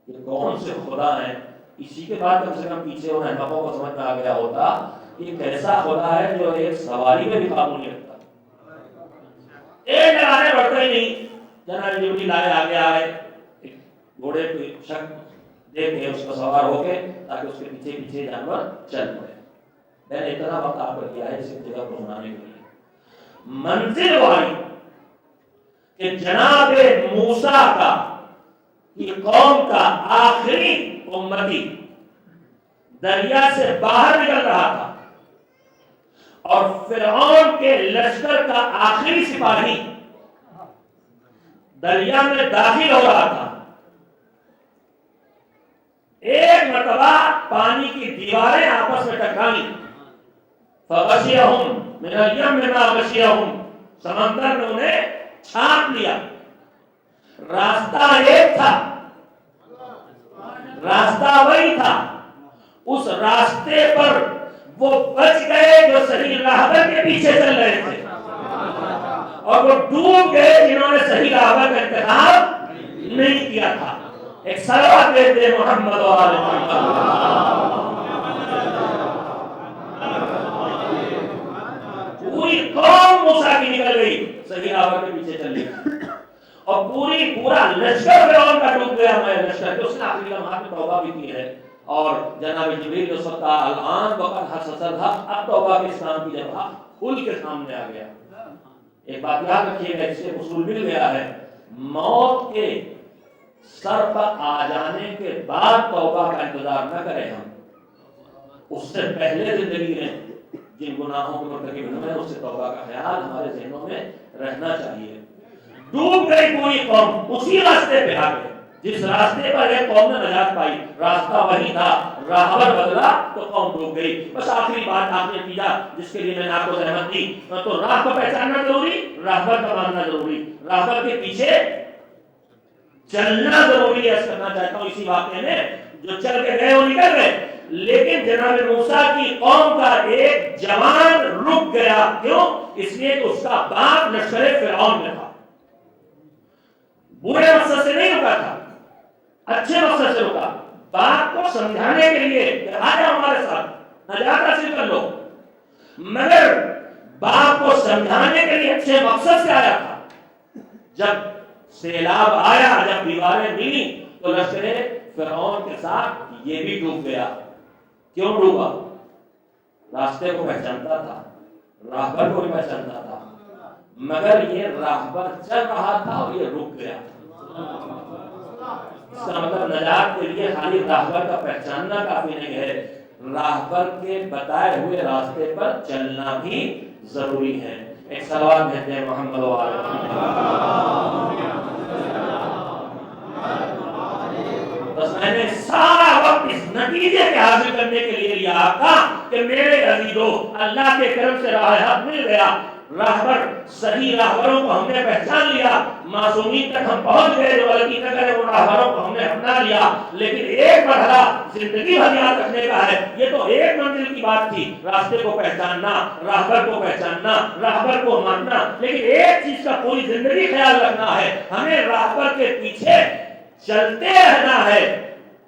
یہ کون سے خدا ہیں؟ اسی کے بعد کم سے کم پیچھے اور رہنماؤں کو سمجھ میں آ گیا ہوتا کہ ایک ایسا خدا ہے جو ایک سواری میں بھی قابو نہیں رکھتا. ایک لگانے بڑھتا ہی نہیں. جناب جبریل لائے آگے آئے، گھوڑے پہ شک دیکھ کے اس کو سوار ہو کے تاکہ اس کے پیچھے پیچھے جانور چل پڑے. میں نے اتنا وقت آپ کو دیا ہے اس جگہ کو سنانے کے لیے. منزل والی کہ جناب موسیٰ کا یہ قوم کا آخری امتی دریا سے باہر نکل رہا تھا اور فرعون کے لشکر کا آخری سپاہی دریا میں داخل ہو رہا تھا. ایک مرتبہ پانی کی دیواریں آپس میں ٹکرائیں. فغشیہم من الیم ما غشیہم، سمندر نے انہیں چھانپ لیا. راستہ ایک تھا، راستہ وہی تھا. اس راستے پر وہ بچ گئے جو صحیح راہبر کے پیچھے چل رہے تھے، اور وہ ڈوب گئے جنہوں نے صحیح راہبر کا انتخاب نہیں کیا تھا. ایک صلوات دیتے محمد و آل محمد. پوری قوم موسیٰ کی نکل گئی، صحیح راہبر کے پیچھے چل رہی، اور پورا لشکر فرعون کا ڈوب گیا. میں لشکر کے اس نے آخری لمحات میں توبہ بھی کی ہے، اور جناب جبریل اس وقت الان وقت حسد تھا، اب توبہ کے اسلام کی جگہ کھل کے سامنے آ گیا. ایک بات یاد رکھیے گا، اس سے اصول مل گیا ہے، موت کے سر پر آ جانے کے بعد توبہ کا انتظار نہ کریں. ہم اس سے پہلے زندگی میں جن گناہوں کو مرتکب ہوئے ہیں اس سے توبہ کا خیال ہمارے ذہنوں میں رہنا چاہیے. ڈوب گئی پوری قوم، اسی راستے پہ آ گئے جس راستے پر ایک قوم نے نجات پائی. راستہ وہی تھا، راہبر بدلا تو قوم ڈوب گئی. بس آخری بات آپ نے کیا جس کے لیے میں نے آپ کو زحمت دی، تو راہ کو پہچاننا ضروری، راہبر کا ماننا ضروری، راہبر کے پیچھے چلنا ضروری ہے. کرنا چاہتا ہوں اسی واقعے میں جو چل کے گئے وہ نکل گئے، لیکن جناب موسیٰ کی قوم کا ایک جوان رک گیا. کیوں؟ اس لیے کہ اس کا باپ لشکر فرعون میں تھا. برے مقصد سے نہیں رکا تھا، اچھے مقصد سے رکا، باپ کو سمجھانے کے لیے کہ آجا ہمارے ساتھ نجات حاصل کر لو. مگر باپ کو سمجھانے کے لیے اچھے مقصد سے آیا تھا. جب سیلاب آیا، جب دیواریں ملی، تو لشکر فرعون کے ساتھ یہ بھی ڈوب گیا. کیوں ڈوبا؟ راستے کو پہچانتا تھا، راہبر کو بھی پہچانتا تھا، مگر یہ راہبر چل رہا تھا اور یہ رک گیا. اس کا مطلب نجات کے لیے خالی راہبر کا پہچاننا کافی نہیں ہے، راہبر کے بتائے ہوئے راستے پر چلنا بھی ضروری ہے. ایک سوال کہتے ہیں محمد و آل محمد. بس میں نے سارا وقت اس نتیجے کے حاصل کرنے کے لیے لیا آپ کا کہ میرے عزیزو اللہ کے کرم سے راہ حق مل گیا. راہبر، صحیح راہبروں کو ہم نے پہچان لیا، معصومین تک ہم پہنچ گئے، جو غلطی نہ کرے وہ راہبروں کو ہم نے اپنا لیا. لیکن ایک مرحلہ زندگی بھر یاد رکھنے کا ہے. یہ تو ایک منزل کی بات تھی، راستے کو پہچاننا، راہبر کو پہچاننا، راہبر کو ماننا. لیکن ایک چیز کا پوری زندگی خیال رکھنا ہے، ہمیں راہبر کے پیچھے چلتے رہنا ہے.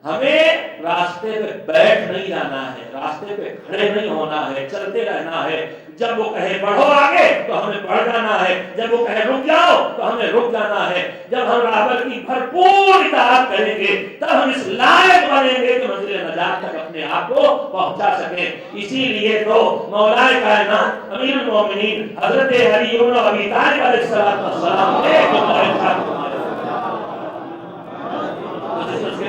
ہمیں راستے پہ بیٹھ نہیں جانا ہے، راستے پہ کھڑے نہیں ہونا ہے، چلتے رہنا ہے. جب وہ کہے بڑھو آگے تو ہمیں بڑھ جانا ہے، جب وہ کہے رک جاؤ تو ہمیں رک جانا ہے. جب ہم راہبر کی بھرپور اطاعت کریں گے تب ہم اس لائق بنیں گے کہ منزل نجات تک اپنے آپ کو پہنچا سکیں. اسی لیے تو مولا کائنات امیر المومنین حضرت علی بن ابی طالب علیہ السلام نے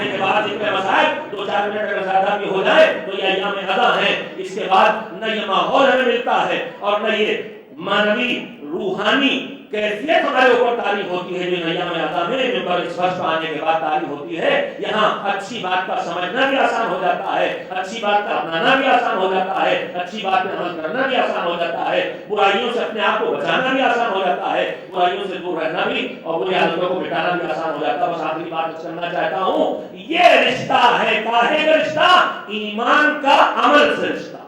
کے بعد اتنے مسائل 2-4 منٹ اگر زیادہ بھی ہو جائے تو یہ ایام ادا ہیں. اس کے بعد نہ یہ ماحول ہمیں ملتا ہے اور نہ یہ مانوی روحانی کیفیت ہمارے اوپر تعریف ہوتی ہے جو ایام ادا میں ممبر اس فرش پر آنے کے بعد تعریف ہوتی ہے. یہاں اچھی بات کا سمجھنا بھی آسان ہو جاتا ہے، اچھی بات کا اپنانا بھی آسان ہو جاتا ہے، اچھی بات پہ عمل کرنا بھی آسان ہو جاتا ہے، برائیوں سے اپنے آپ کو بچانا بھی آسان ہو جاتا ہے، برائیوں سے دور رہنا بھی اور بری عادتوں کو مٹانا بھی آسان ہو جاتا ہے. بس آخری بات کرنا چاہتا ہوں، یہ رشتہ ہے کاہے کا رشتہ؟ ایمان کا عمل سے رشتہ.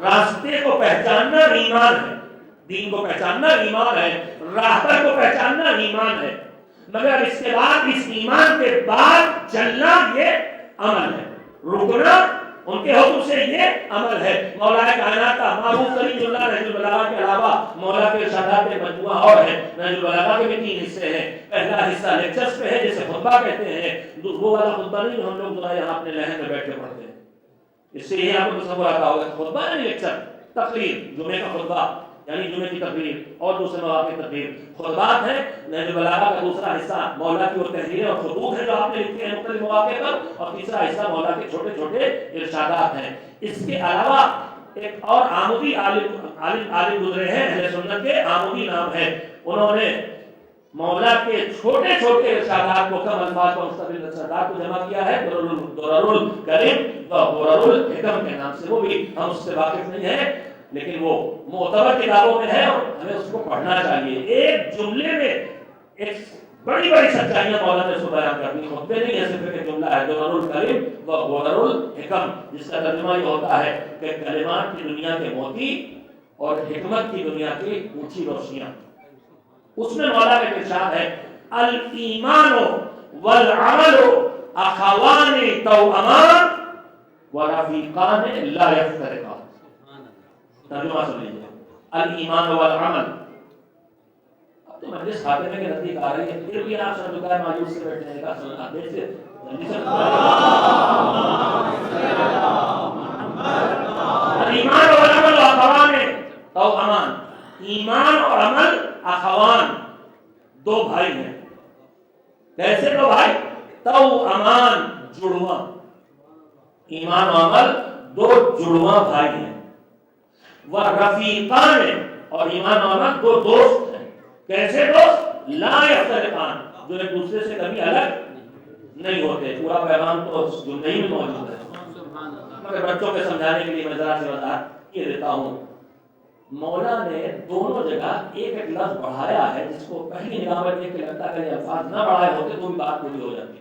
راستے کو پہچاننا ایمان ہے، دین کو پہچاننا ایمان ہے، راہبر کو پہچاننا ایمان ہے، مگر اس کے بعد، اس ایمان کے بعد چلنا یہ عمل ہے، رکنا ان کے حکم سے یہ عمل ہے۔ مولا کائنات کا معروف ترین اللہ نہج البلاغہ کے علاوہ مولا کے ارشادات مجموعہ اور ہے۔ نہج البلاغہ کے بھی 3 حصے ہیں۔ پہلا حصہ لیکچرز پہ ہے جسے خطبہ کہتے ہیں، وہ والا خطبہ نہیں جو ہم لوگ ذرا یہاں اپنے لہن میں بیٹھ کے پڑھتے ہیں، اس سے یہ آپ کو تصور آتا ہوگا، خطبہ نہیں لیکچر، تقریر، جمعے کا خطبہ یعنی جمعے کی تقریر اور دوسرے مواقع کی تقریر، خطبات ہیں۔ نہج البلاغہ کا دوسرا حصہ مولا کی وہ تحریریں اور خطوط ہیں جو آپ نے لکھے ہیں مختلف مواقع پر، اور تیسرا حصہ مولا کے چھوٹے چھوٹے ارشادات ہیں۔ اس کے علاوہ ایک اور عامودی عالم گزرے ہیں، اہل سنت کے عامودی نام ہے، انہوں نے مولا کے چھوٹے چھوٹے ارشادات کو، کم الفاظ و مستقل ارشادات کو جمع کیا ہے درر الکریم و غرر الحکم کے نام سے۔ وہ بھی ہم اس سے واقف نہیں ہیں، لیکن وہ معتبر کتابوں میں ہے اور ہمیں اس کو پڑھنا چاہیے۔ ایک جملے میں ایک بڑی بڑی سچائیاں مولا نے اس کو بیان کر دی، خطبے نہیں ہے، صرف ایک جملہ ہے، درر الکریم و غرر الحکم، جس کا ترجمہ یہ ہوتا ہے کہ کلمات کی دنیا کے موتی اور حکمت کی دنیا کی اونچی روشنیاں۔ اس میں مولا کا ارشاد ہے، الایمان والعمل اخوان توأمان ورفیقان لا یفترقان۔ ترجمہ سن لیجیے، الایمان والعمل۔ اب تو مجلس خاتمے کے نزدیک آ رہی ہے، پھر بھی آپ سر جھکائے مایوس سے بیٹھنے کا سننا دیر سے جلدی سے الایمان والعمل اخوان توأمان۔ ایمان اور عمل اخوان، دو بھائی ہیں۔ کیسے دو بھائی؟ توأمان، جڑواں۔ ایمان و عمل دو جڑواں بھائی ہیں۔ ورفیقان، اور ایمان و عمل دو دوست ہیں۔ کیسے دوست؟ لا یفترقان، جو ایک دوسرے سے کبھی الگ نہیں ہوتے۔ پورا پیغام تو اس جملے میں موجود ہے، مگر بچوں کے سمجھانے کے لیے میں ذرا سی وضاحت یہ دیتا ہوں۔ مولا نے دونوں جگہ ایک ایک لفظ بڑھایا ہے، جس کو پہلی نگاہ میں دیکھ کے لگتا ہے کہ یہ الفاظ نہ بڑھائے ہوتے تو بھی بات پوری ہو جاتی۔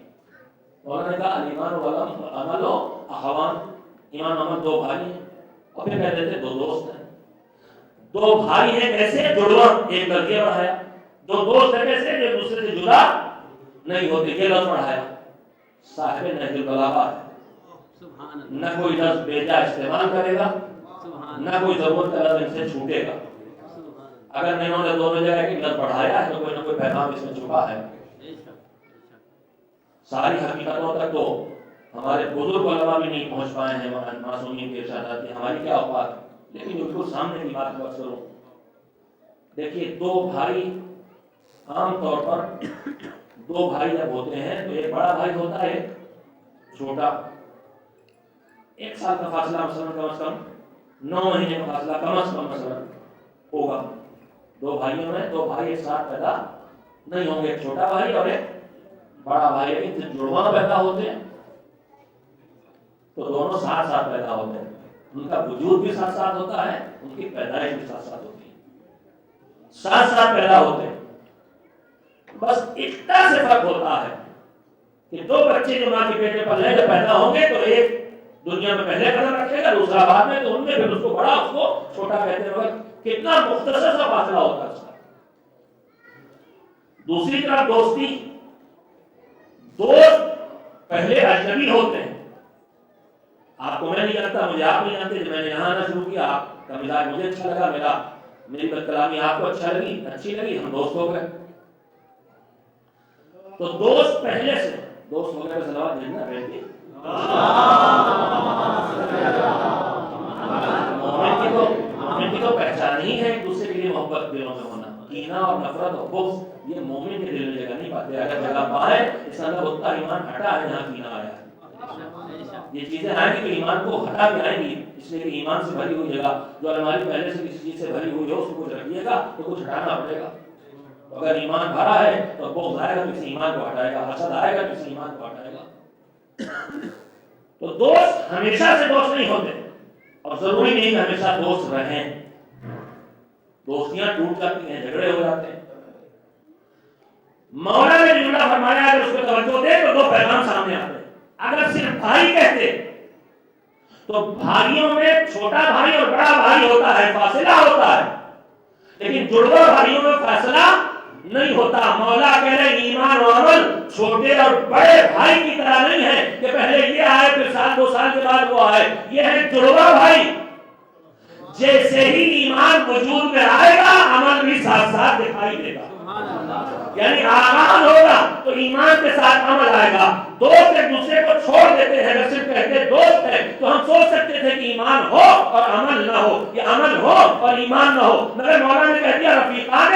مولا نے کہا الایمان والعمل اخوان، ایمان و عمل دو بھائی ہیں، اور پھر کہہ دیتے دو دوست ہیں۔ دو بھائی ہیں کیسے؟ جڑواں، ایک کر کے بڑھایا۔ دو دوست ہیں کیسے؟ جو ایک دوسرے سے جدا نہیں ہوتے، یہ لفظ بڑھایا۔ صاحب نہج البلاغہ ہے، نہ کوئی لفظ بیجا استعمال کرے گا، نہ کوئی ضرورت کا لفظ ان سے چھوٹے گا۔ اگر انہوں نے دونوں جگہ ایک لفظ بڑھایا ہے تو کوئی نہ کوئی پیغام اس میں چھپا ہے۔ ساری حقیقتوں تک تو ہمارے بزرگ علماء بھی نہیں پہنچ پائے ہیں معصومین کے ارشادات کی، ہماری کیا اوقات، لیکن بالکل سامنے کی بات بات کروں۔ دیکھیے، دو بھائی عام طور پر دو بھائی جب ہوتے ہیں تو ایک بڑا بھائی ہوتا ہے، چھوٹا، 1 سال کا فاصلہ مثلاً کم از کم 9 مہینے کا فاصلہ کم از کم مثلاً ہوگا۔ دو بھائیوں میں دو بھائی ایک ساتھ پیدا نہیں ہوں گے، ایک چھوٹا بھائی اور ایک بڑا بھائی، لیکن جب جڑواں پیدا ہوتے ہیں تو دونوں ساتھ ساتھ پیدا ہوتے ہیں، ان کا وجود بھی ساتھ ساتھ ہوتا ہے، ان کی پیدائش بھی ساتھ ساتھ ہوتی ہے، ساتھ ساتھ پیدا ہوتے ہیں۔ بس اتنا سے فرق ہوتا ہے کہ دو بچے جو ماں کے پیٹ میں پلے جب پیدا ہوں گے تو ایک دنیا میں پہلے قدم رکھے گا، دوسرا بعد میں، تو ان میں پھر اس کو بڑا، اس کو چھوٹا کہتے ہیں۔ کتنا مختصر سا فاصلہ ہوتا ہے اس کا۔ دوسری طرف دوستی، دوست پہلے اجنبی ہوتے ہیں، آپ کو میں نہیں جانتا، مجھے آپ نہیں جانتے، جب میں نے یہاں آنا شروع کیا آپ کا مزاج مجھے اچھا لگا، میری بد کلامی آپ کو اچھی لگی، ہم دوست ہو گئے۔ تو دوست پہلے سے، دوست ہو گئے، صلوات بھیجنا بیٹھیے۔ مومن کی تو پہچان ہی ہے ایک دوسرے کے لیے محبت دلوں میں ہونا، کینہ اور نفرت اور بغض یہ مومن کے دل میں جگہ نہیں پاتے۔ اگر جگہ پائے، اس کا اندر اتنا ایمان ہٹا ہے جہاں کینہ آیا ہے۔ یہ چیزیں آئیں گی تو ایمان کو ہٹا کے آئیں گی، اس لیے کہ ایمان سے بھری ہوئی جگہ جو الماری پہلے سے کسی چیز سے بھری ہوئی ہو، اس کو کچھ رکھیے گا تو کچھ ہٹانا پڑے گا۔ اگر ایمان بھرا ہے تو بغض آئے گا تو کسی ایمان کو ہٹائے گا، حسد آئے گا تو کسی ایمان کو ہٹائے گا۔ تو دوست ہمیشہ سے دوست نہیں ہوتے، اور ضروری نہیں کہ ہمیشہ دوست رہیں، دوستیاں ٹوٹ جاتی ہیں، جھگڑے ہو جاتے ہیں۔ مولا نے جملہ فرمایا، اگر اس کو توجہ دے تو دو پیغام سامنے آتے ہیں۔ اگر صرف بھائی کہتے تو بھائیوں میں چھوٹا بھائی اور بڑا بھائی ہوتا ہے، فاصلہ ہوتا ہے، لیکن جڑواں بھائیوں میں فیصلہ نہیں ہوتا. مولا کہہ رہے ایمان و عمل چھوٹے اور بڑے بھائی کی طرح نہیں ہے کہ پہلے یہ آئے پھر سال 2 سال کے بعد وہ آئے. یہ ہے جڑواں بھائی. جیسے ہی ایمان وجود میں آئے گا عمل بھی ساتھ ساتھ دکھائی دے گا. یعنی آغاز ہوگا تو ایمان کے ساتھ عمل آئے گا. دوست ایک دوسرے کو چھوڑ دیتے ہیں, اگر صرف کہتے دوست ہے تو ہم سوچ سکتے تھے کہ ایمان ہو اور عمل نہ ہو, یہ عمل ہو اور ایمان نہ ہو. مگر مولانا نے کہہ دیا رفیقان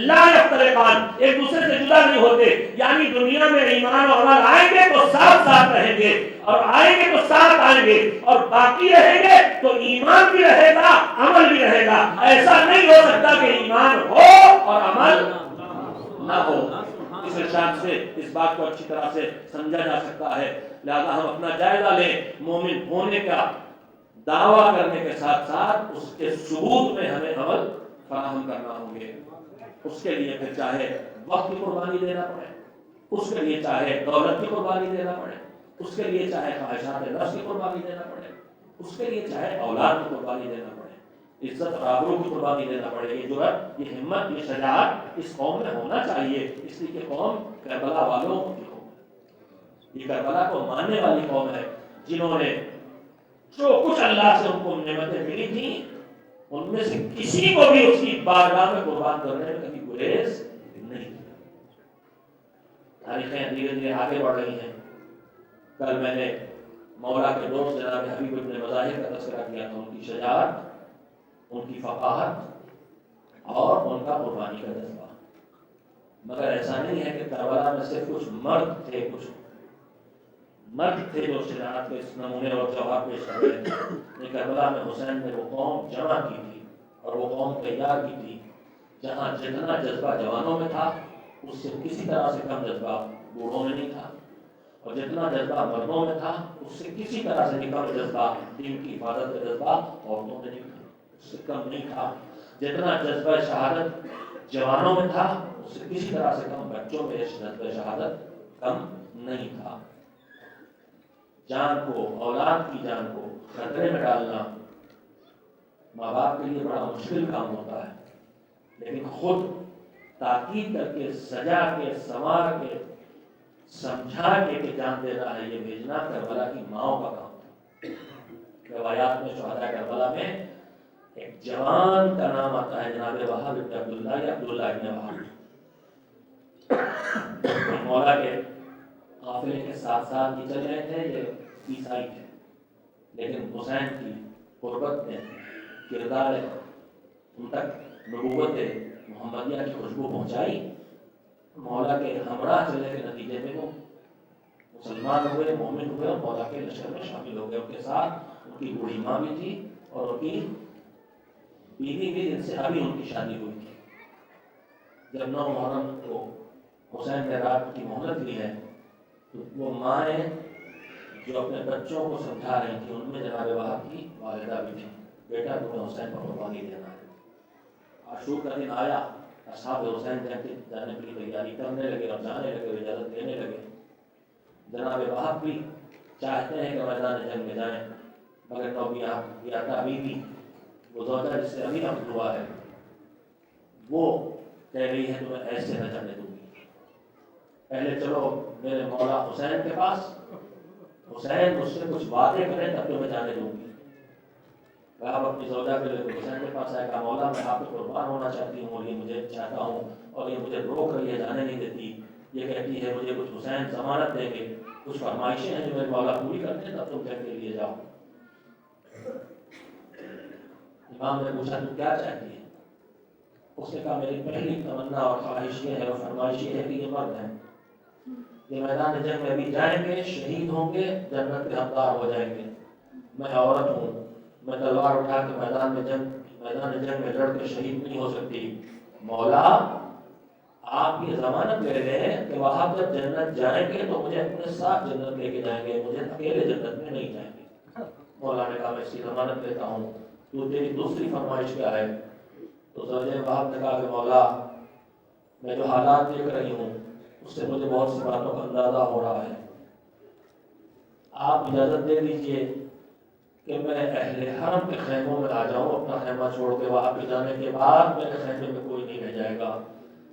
لا یفترقان, ایک دوسرے سے جدا نہیں ہوتے. یعنی دنیا میں ایمان اور عمل آئیں گے تو ساتھ ساتھ رہیں گے, اور آئیں گے تو ساتھ آئیں گے, اور باقی رہیں گے تو ایمان بھی رہے گا عمل بھی رہے گا. ایسا نہیں ہو سکتا کہ ایمان ہو اور عمل نہ ہو. اس ارشاد سے اس بات کو اچھی طرح سے سمجھا جا سکتا ہے. لہذا ہم اپنا جائزہ لیں. مومن ہونے کا دعویٰ کرنے کے ساتھ ساتھ اس کے ثبوت میں ہمیں عمل فراہم کرنا ہوں گے. اس کے لیے پھر چاہے وقت کی قربانی دینا پڑے, اس کے لیے چاہے دولت کی قربانی دینا پڑے, اس کے لیے چاہے خواہشات نفس کی قربانی دینا پڑے, اس کے لیے چاہے اولاد کی قربانی دینا پڑے, عزت اور آبرو کی قربانی دینا پڑے. یہ جرأت, یہ ہمت, یہ شجاعت اس قوم میں ہونا چاہیے. اس لیے کہ قوم کربلا والوں کی قوم ہے. یہ کربلا کو ماننے والی قوم ہے جنہوں نے جو کچھ اللہ سے ان کو نعمتیں ملی تھیں ان میں سے کسی کو بھی اس کی بارگاہ میں قربان کرنے میں کبھی گریز نہیں کیا. تاریخیں دھیرے دھیرے آگے بڑھ رہی ہیں. کل میں نے مولا کے دوست جناب حبیب ابن مظاہر کا تذکرہ کیا تھا. ان کی شجاعت, ان کی فقاہت اور ان کا قربانی کا جذبہ. مگر ایسا نہیں ہے کہ کربلا میں صرف کچھ مرد تھے, کچھ مرد تھے جو شجاعت کے اس نمونے اور جواب پیش کر رہے تھے. کربلا میں حسین نے وہ قوم جمع کی تھی اور وہ قوم تیار کی تھی جہاں جتنا جذبہ جوانوں میں تھا اس سے کسی طرح سے کم جذبہ بوڑھوں میں نہیں تھا, اور جتنا جذبہ مردوں میں تھا اس سے کسی طرح سے کم جذبہ دین کی حفاظت کا جذبہ عورتوں میں نہیں تھا, اس سے کم نہیں تھا. جتنا جذبہ شہادت جوانوں میں تھا اس سے کسی طرح سے کم بچوں میں جذبہ شہادت کم نہیں تھا. جان کو, اولاد کی جان کو خطرے میں ڈالنا ماں باپ کے لیے بڑا مشکل کام ہوتا ہے, لیکن خود تاکید کر کے, سجا کے, سنوار کے, سمجھا کے کہ جان دینا ہے, یہ بھیجنا کربلا کی ماؤں کا کام تھا. روایات میں شہداء کربلا میں ایک جوان کا نام آتا ہے جناب وہاب ابن عبداللہ یا عبداللہ ابن وہاب. مولا کے قافلے کے ساتھ ساتھ یہ چل رہے تھے, یہ عیسائی تھے, لیکن حسین کی قربت نے, کردار ان تک نبوت محمدیہ کی خوشبو پہنچائی. مولا کے ہمراہ چلنے کے نتیجے میں وہ مسلمان ہوئے, مومن ہوئے, اور مولا کے لشکر میں شامل ہو گئے. ان کے ساتھ ان کی بوڑھی ماں بھی تھی اور ان کی بیوی بھی, جن سے ابھی ان کی شادی ہوئی تھی. جب 9 محرم کو حسین نے رات کی مہلت لی ہے تو وہ مائیں جو اپنے بچوں کو سمجھا رہی تھی ان میں جناب وہاب کی والدہ بھی تھی. بیٹا تمہیں حسین پر قربانی دینا ہے. عاشور کا دن آیا, اصحاب حسین جانے کی تیاری کرنے لگے اور جانے لگے, اجازت دینے لگے. جناب وہاب بھی چاہتے ہیں کہ میدان جنگ میں جائیں, مگر نوبیاتا بیوی, وہ زوجہ جس سے ابھی حمل ہوا ہے, وہ کہہ رہی ہے تمہیں ایسے نہ جانے دوں گی, پہلے چلو میرے مولا حسین کے پاس, حسین مجھ سے کچھ وعدے کریں تب تمہیں جانے دوں گی. آپ اپنی زوجہ کے لے حسین کے پاس آئے, کہا مولا میں آپ کو قربان ہونا چاہتی ہوں, اور یہ مجھے چاہتا ہوں, اور یہ مجھے روک رہی ہے, جانے نہیں دیتی. یہ کہتی ہے مجھے کچھ حسین ضمانت دیں گے, کچھ فرمائشیں ہیں جو میرے مولا پوری کرتے ہیں تب تم جنگ کے لیے جاؤ. امام نے پوچھا تم کیا چاہتی ہے؟ اس نے کہا میری پہلی تمنا اور خواہش یہ ہے اور فرمائش یہ ہے کہ یہ مرد ہیں, یہ میدان جنگ میں بھی جائیں گے, شہید ہوں گے, جنت کے حقدار ہو جائیں گے. میں عورت ہوں, میں تلوار اٹھا کے میدان جنگ میں لڑ کے شہید نہیں ہو سکتی. مولا آپ یہ ضمانت لے لیں کہ وہاں پر جنت جائیں گے تو مجھے اپنے ساتھ جنت لے کے جائیں گے, مجھے اکیلے جنت میں نہیں جائیں گے. مولا نے کہا میں اس کی ضمانت لیتا ہوں, تو تیری دوسری فرمائش کیا ہے؟ تو زوجہ وہاب نے کہا کہ مولا میں جو حالات دیکھ رہی ہوں اس سے مجھے بہت سی باتوں کا اندازہ ہو رہا ہے, آپ اجازت دے دیجئے کہ میں اہل حرم کے خیموں میں آ جاؤں، اپنا خیمہ چھوڑ کے وہاں پہ جانے کے بعد میرے خیمے میں کوئی نہیں رہ جائے گا.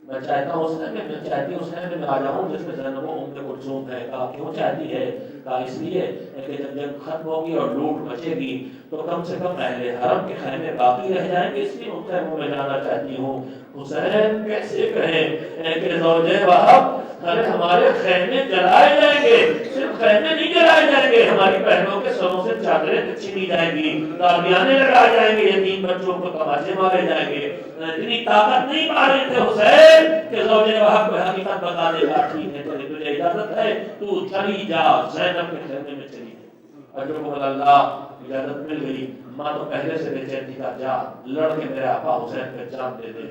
میں چاہتا ہوں میں چاہتی ہوں اس خیمے میں آ جاؤں جس میں زینب و ام کلثوم ہے. کہا کیوں چاہتی ہے؟ کہا اس لیے کہ جب جنگ ختم ہوگی اور لوٹ مچے گی تو کم سے کم اہل حرم کے خیمے باقی رہ جائیں گے، اس لیے ان خیموں میں جانا چاہتی ہوں. حسین کیسے کہیں کہ زوج وہب ارے ہمارے خیمے جلائے جائیں گے، صرف خیمے نہیں جلائے جائیں گے، ہماری بہنوں کے سروں سے چادریں چھینی جائیں گی، تابیانے لگائے جائیں گے، یتیم بچوں کو تماچے مارے جائیں گے. اتنی طاقت نہیں پا رہے تھے حسین کہ زوج وہب کو حقیقت بتا دے گا ٹھیک ہے چلے تجھے اجازت ہے تو چلی جا زینب کے خیمے میں چلی جا. اجرکم اللہ اجازت مل گئی. ماں تو پہلے سے بے چین تھی، کہا جا لڑ کے میرے آقا حسین پہ جان دے دے.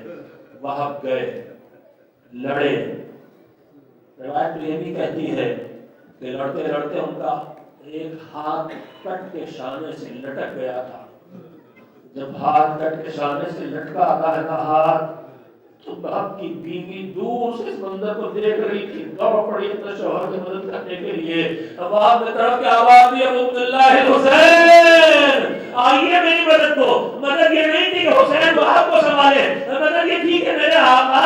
وہب گئے، لڑے. روایت تو یہ بھی کہتی ہے کہ لڑتے لڑتے ان کا ایک ہاتھ کٹ کے شانے سے لٹک گیا تھا. جب ہاتھ کٹ کے شانے سے لٹکا آتا ہے نا ہاتھ، تو باپ کی بیوی دور سے اس منظر کو دیکھ رہی تھی، دوڑ پڑی اپنے شوہر کی مدد کرنے کے لیے. اب نے طرف کی آواز دی ابو عبداللہ حسین آئیے میری مدد کو. مدد یہ نہیں تھی کہ حسین وہاب کو سنبھالے، مدد یہ تھی کہ میرے آقا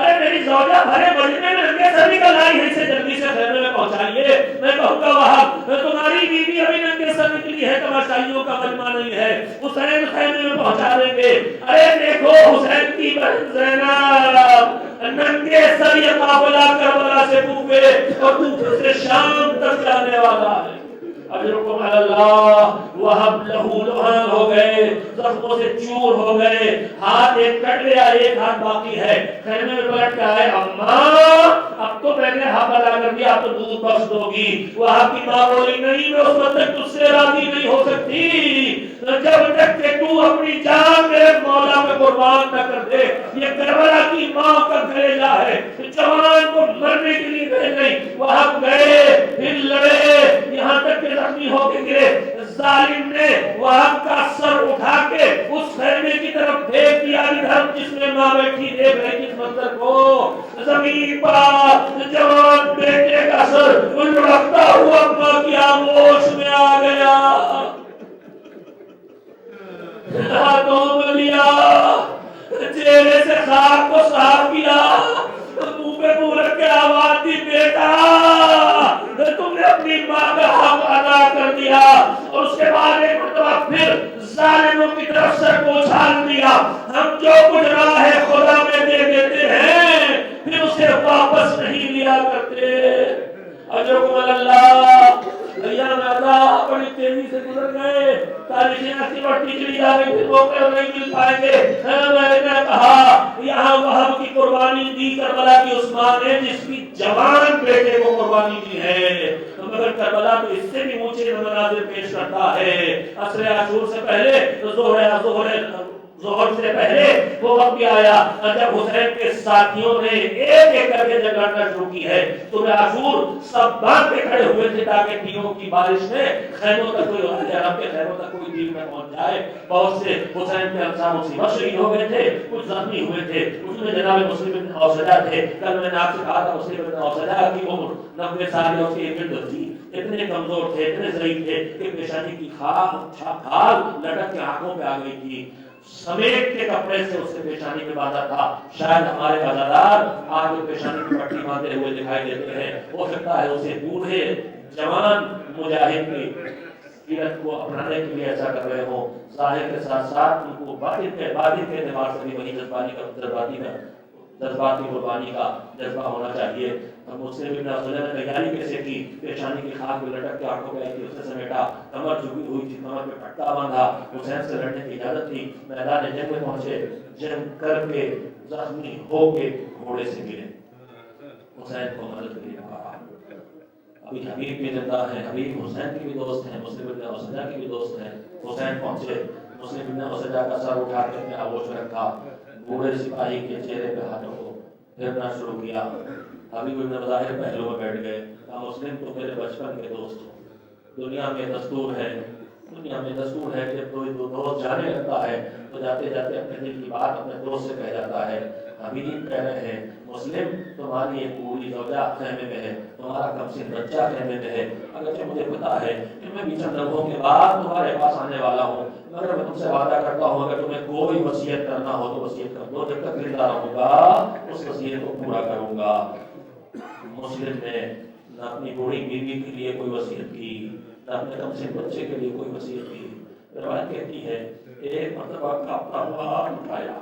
ارے میری زوجہ بھرے مجمع میں ننگے سر نکل آئی ہے، اسے جلدی سے خیمے میں پہنچائیے. میں کہوں گا وہاب تمہاری بیوی ابھی ننگے سر نکلی ہے، تماشائیوں کا مجمع نہیں ہے، حسین خیمے میں پہنچا دیں گے. ارے دیکھو حسین کی بہن زینب ننگے سر یہ قافلہ کربلا سے کوفے اور کوفے سے شام تک جانے والا ہے. اجرکم اللہ. وہب لہو لہان ہو گئے، زخموں سے چور ہو گئے، ہاتھ ایک کٹ گیا ایک ہاتھ باقی ہے. خیمے میں پلٹ کے آئے، اماں اب تو میں نے حق ادا کر دیا، اب تو دودھ بخش دو گی. وہب کی ماں بولی نہیں میں اس وقت تک تجھ سے راضی نہیں ہو سکتی جب تک کہ تو اپنی جان میرے مولا میں قربان نہ کر دے. یہ کربلا کی ماں کا کلیجہ ہے، جوان کو مرنے کے لیے بھیج نہیں. وہب گئے، پھر لڑے، یہاں تک کہ زخمی ہو کے گرے. ظالم نے وہب کا سر اٹھا کے اس خیمے کی طرف پھینک دیا جدھر جس میں ماں بیٹھی دیکھ رہی اس منظر کو. زمین پر جوان بیٹے کا سر لڑکتا ہوا ماں کی آغوش میں آ گیا، ہاتھوں میں لیا، چہرے سے خاک کو صاف کیا، منہ پہ منہ رکھ کے آواز دی بیٹا تم نے اپنی ماں کا حق ادا کر دیا. اور اس کے بعد ایک مرتبہ پھر ظالموں کی طرف سر کو اچھال دیا. ہم جو کچھ رہا ہے خدا میں دے دیتے ہیں، پھر اسے واپس نہیں لیا کرتے. اجرکم اللہ. ایام عطا بڑی تیزی سے گزر گئے، تاریخیں ایسی بڑھتی چلی جا رہی تھی، موقع نہیں مل پائیں گے. میں نے کہا یہاں وہب کی قربانی دی کربلا کی اس ماں نے جس کی جوان بیٹے کو قربانی دی ہے، مگر کربلا تو اس سے بھی اونچے مناظر پیش کرتا ہے. عصر عاشور سے پہلے ظہر سے پہلے وہ وقت بھی آیا جب حسین کے ساتھیوں نے ایک ایک کر کے جنگ لڑنا شروع کی ہے. صبح عاشور سب باندھ کے کھڑے ہوئے تھے تاکہ ٹیموں کی بارش میں خیموں تک کوئی عرب کے خیموں تک کوئی ٹیم نہ پہنچ جائے. بہت سے حسین کے انصار مصیبت شہید ہو گئے تھے، کچھ زخمی ہوئے تھے. اس میں جناب مسلم بن اوسجا تھے. کل میں نے آپ سے کہا تھا مسلم بن اوسجا کی عمر 90 سال یا اس کے ارد تھی. اتنے کمزور تھے، اتنے ضعیف تھے کہ پیشانی کی کھال لٹک کے آنکھوں پہ آ گئی تھی. سمیٹ کے کپڑے سے اس کے پیشانی پہ باندھا تھا. شاید ہمارے عزادار آج جو پیشانی کی پٹی باندھے ہوئے دکھائی دیتے ہیں، ہو سکتا ہے اسے بوڑھے جوان مجاہد کی سیرت کو اپنانے کے لیے ایسا کر رہے ہوں. ظاہر کے ساتھ ساتھ ان کو باطن کے اعتبار سے بھی وہی جذباتی قربانی کا جذبہ ہونا چاہیے. مسلم ابن افضل نے تیاری کیسے کی؟ پیشانی کی خاک میں لٹک کے آنکھوں پہ آئی تھی، اسے سمیٹا، کمر جھکی ہوئی تھی، کمر پہ پٹا باندھا. حسین سے لڑنے کی اجازت تھی. میدان جنگ میں پہنچے، جنگ کر کے زخمی ہو کے گھوڑے سے گرے. حسین کو مدد کے لیے پکارا. ابھی حبیب بھی زندہ ہیں، حبیب حسین کی بھی دوست ہیں، مسلم ابن اوسجا کی بھی دوست ہیں. حسین پہنچے، مسلم ابن اوسجا کا سر اٹھا کے اپنے آغوش میں رکھا، بوڑھے سپاہی کے چہرے پہ ہاتھوں کو پھیرنا شروع کیا. حبیب ابن بظاہر پہلو میں بیٹھ گئے. کہا مسلم تو میرے بچپن کے دوست ہو. دنیا میں دستور ہے کہ جب کوئی دوست جانے لگتا ہے تو جاتے جاتے اپنے دل کی بات اپنے دوست سے کہہ جاتا ہے. حبیب کہہ رہے ہیں مسلم تمہاری ایک بوڑھی زوجہ خیمے میں ہے، تمہارا کمسن بچہ خیمے میں ہے، اگرچہ مجھے پتا ہے کہ میں بھی چند لمحوں کے بعد تمہارے پاس آنے والا ہوں، مگر میں تم سے وعدہ کرتا ہوں اگر تمہیں کوئی وصیت کرنا ہو تو وصیت کر دو، جب تک زندہ رہوں گا اس وصیت کو پورا کروں گا۔ مسلم نے نہ اپنی بوڑھی بیوی کے لیے کوئی وصیت کی، نہ اپنے کمسن بچے کے لیے کوئی وصیت کی۔ روایت کہتی ہے ایک مرتبہ کانپتا ہوا ہاتھ اٹھایا،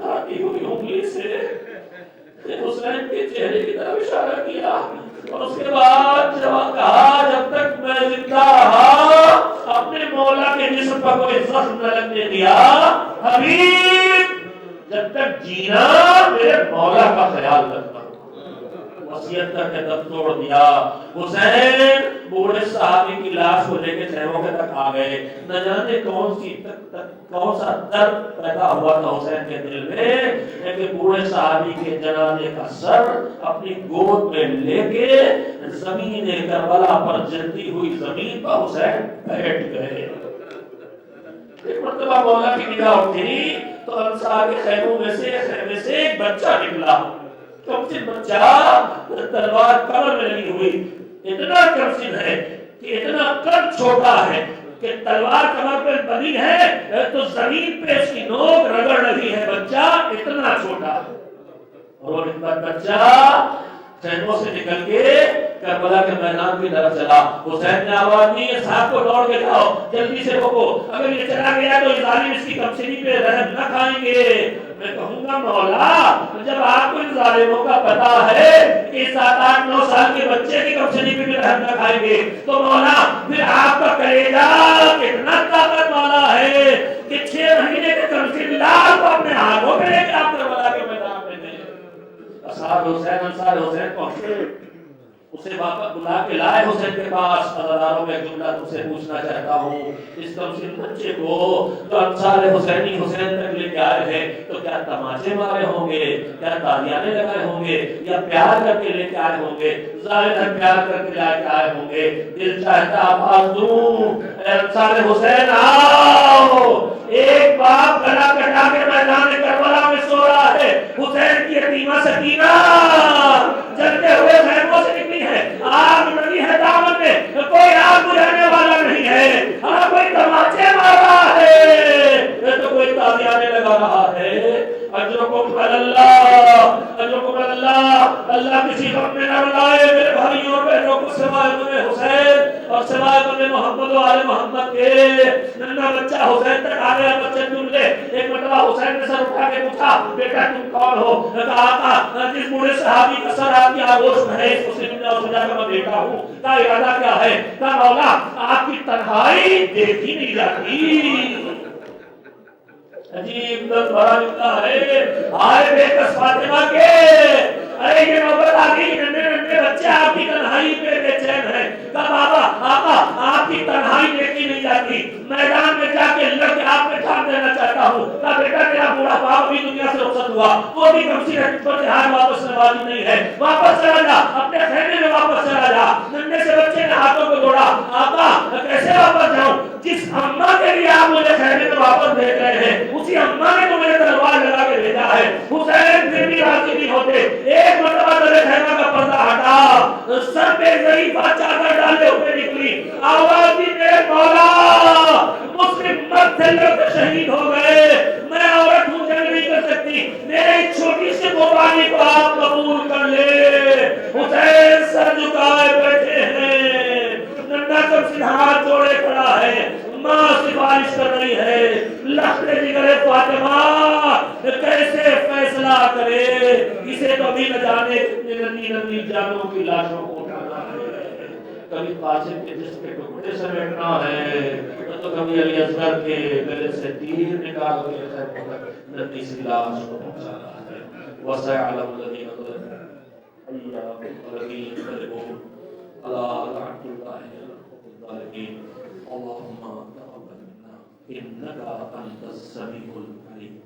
کھاتی ہوئی انگلی سے حسین کے چہرے کی طرف اشارہ کیا اور اس کے بعد کہا جب تک میں زندہ رہا اپنے مولا کے جسم پر کوئی زخم نہ لگنے دیا، حبیب جب تک جینا میرے مولا کا خیال رکھنا۔ وصیت کر کے دم توڑ دیا۔ حسین بوڑھے صحابی کی لاش کو لے کے خیموں کے تک آ گئے، نہ جانے کون سا درد پیدا ہوا تھا حسین کے دل میں کہ بوڑھے صحابی کے جنازے کا سر اپنی گود میں لے کے زمین کربلا پر جلتی ہوئی زمین پر حسین بیٹھ گئے۔ ایک مرتبہ مولا کی نگاہ اٹھی تو انصار کے خیمے سے ایک بچہ نکلا، کمسن بچہ، تلوار کمر میں لگی ہوئی، اتنا کمسن ہے کہ اتنا قد چھوٹا ہے کہ تلوار کمر پہ بندھی ہے تو زمین پہ اس کی نوک رگڑ رہی ہے، بچہ اتنا چھوٹا۔ اور ایک بار بچہ خیموں سے نکل کے کربلا کے میدان کی طرف چلا، حسین نے آواز دی صاحب کو دوڑ کے جاؤ، جلدی سے روکو، اگر یہ چلا گیا تو ظالم اس کی کمسنی پہ رحم نہ کھائیں گے۔ میں کہوں گا مولا جب آپ کو ان ظالموں کا پتا ہے کہ 7-8-9 سال کے بچے کی کمسنی پہ بھی رحم نہ کھائیں گے تو مولا پھر آپ کا کلیجہ کتنا طاقت والا ہے کہ 6 مہینے کے کمسن لال کو اپنے ہاتھوں میں لے کے آپ کربلا کے میدان میں گئے۔ انصار حسین پہنچے، اسے واپس بلا کے لائے حسین کے پاس۔ عزاداروں میں جملہ تم سے پوچھنا چاہتا ہوں، اس کمسن بچے کو جو انصار حسینی حسین تک لے کے آئے ہیں تو کیا تماچے مارے ہوں گے، کیا تالیانے لگائے ہوں گے، یا پیار کر کے لے کے آئے ہوں گے؟ ظاہر ہے پیار کر کے لے کے آئے ہوں گے۔ دل چاہتا آواز دوں اے انصار حسین آؤ، ایک باپ گلا کٹا کے میدان کربلا میں سو رہا ہے، حسین کی یتیمہ سکینہ جلتے ہوئے خیموں سے نکلی ہے، آگ لگی ہے دامن میں، کوئی آگ بجھانے والا نہیں ہے، ہاں کوئی تماچے مار رہا ہے تو کوئی تالیانے لگا رہا ہے۔ اجرکم اللہ، اجرکم اللہ، اللہ کسی غم میں نہ رلائے میرے بھائیوں اور بہنوں کو سوائے غم حسین اور سوائے غم محمد و آل محمد کے۔ ننھا بچہ حسین تک آ گیا، بچے جملے ایک مرتبہ حسین نے سر اٹھا کے پوچھا بیٹا تم کون ہو؟ کہا آقا جس بوڑھے صحابی کا سر آپ کی آغوش میں ہے اس کو سمجھا اور سجا کر میں بیٹا ہوں۔ کہا ارادہ کیا ہے؟ کہا مولا آپ کی تنہائی دیکھی نہیں جاتی۔ عجیب دل بھرا نکلا ہے، آئے بے کس فاطمہ کے، ارے یہ نوبت آ گئی، ننھے بچے آپ کی تنہائی پہ بے چین ہے۔ کہا بابا آقا آپ کی تنہائی دیکھی نہیں جاتی، میدان میں جا کے لڑ کے آپ میں جان دینا چاہتا ہوں۔ کہا بیٹا تیرا بوڑھا باپ بھی دنیا سے رخصت ہوا، وہ بھی کمسی پر جہاد واپس نوازی نہیں ہے، واپس چلا جا اپنے خیمے میں، واپس چلا جا۔ ننھے سے بچے نے ہاتھوں کو جوڑا، آقا کیسے واپس جاؤں؟ جس اماں کے لیے آپ مجھے خیمے میں واپس بھیج رہے ہیں اسی اماں نے تو مجھے تلوار لگا کے بھیجا ہے۔ حسین پھر بھی راضی نہیں ہوتے، ایک مرتبہ میرے خیمہ کا پردہ ہٹا، سر پہ ضعیفہ چادر ڈالے ہوئے نکلی، آواز دی میرے مولا مسلم مرد تھے لڑکے شہید ہو گئے، میں عورت ہوں جنگ نہیں کر سکتی، میرے چھوٹی سی قربانی کو آپ قبول کر لے۔ حسین سر جھکائے بیٹھے ہیں، ننھا کمسن ہاتھ جوڑے کھڑا ہے، ماں سفارش کر رہی ہے، لخت جگر فاطمہ کیسے فیصلہ کرے، اسے تو بھی نہ جانے کتنی ننھی ننھی جانوں کی لاشوں کو اٹھانا ہے، کبھی قاسم کے جسم کے ٹکڑے سمیٹنا ہے تو کبھی علی اصغر کے گلے سے تیر نکال کے خیموں تک ننھی سی لاش کو پہنچانا ہے۔ وَسَيَعْلَمُ الَّذِينَ ظَلَمُوا أَيَّ منقلب ينقلبون۔ أَلَا لَعْنَةُ اللَّهِ عَلَى الْقَوْمِ الظَّالِمِينَ۔ اللهم تقبل منا إنك أنت السميع العليم۔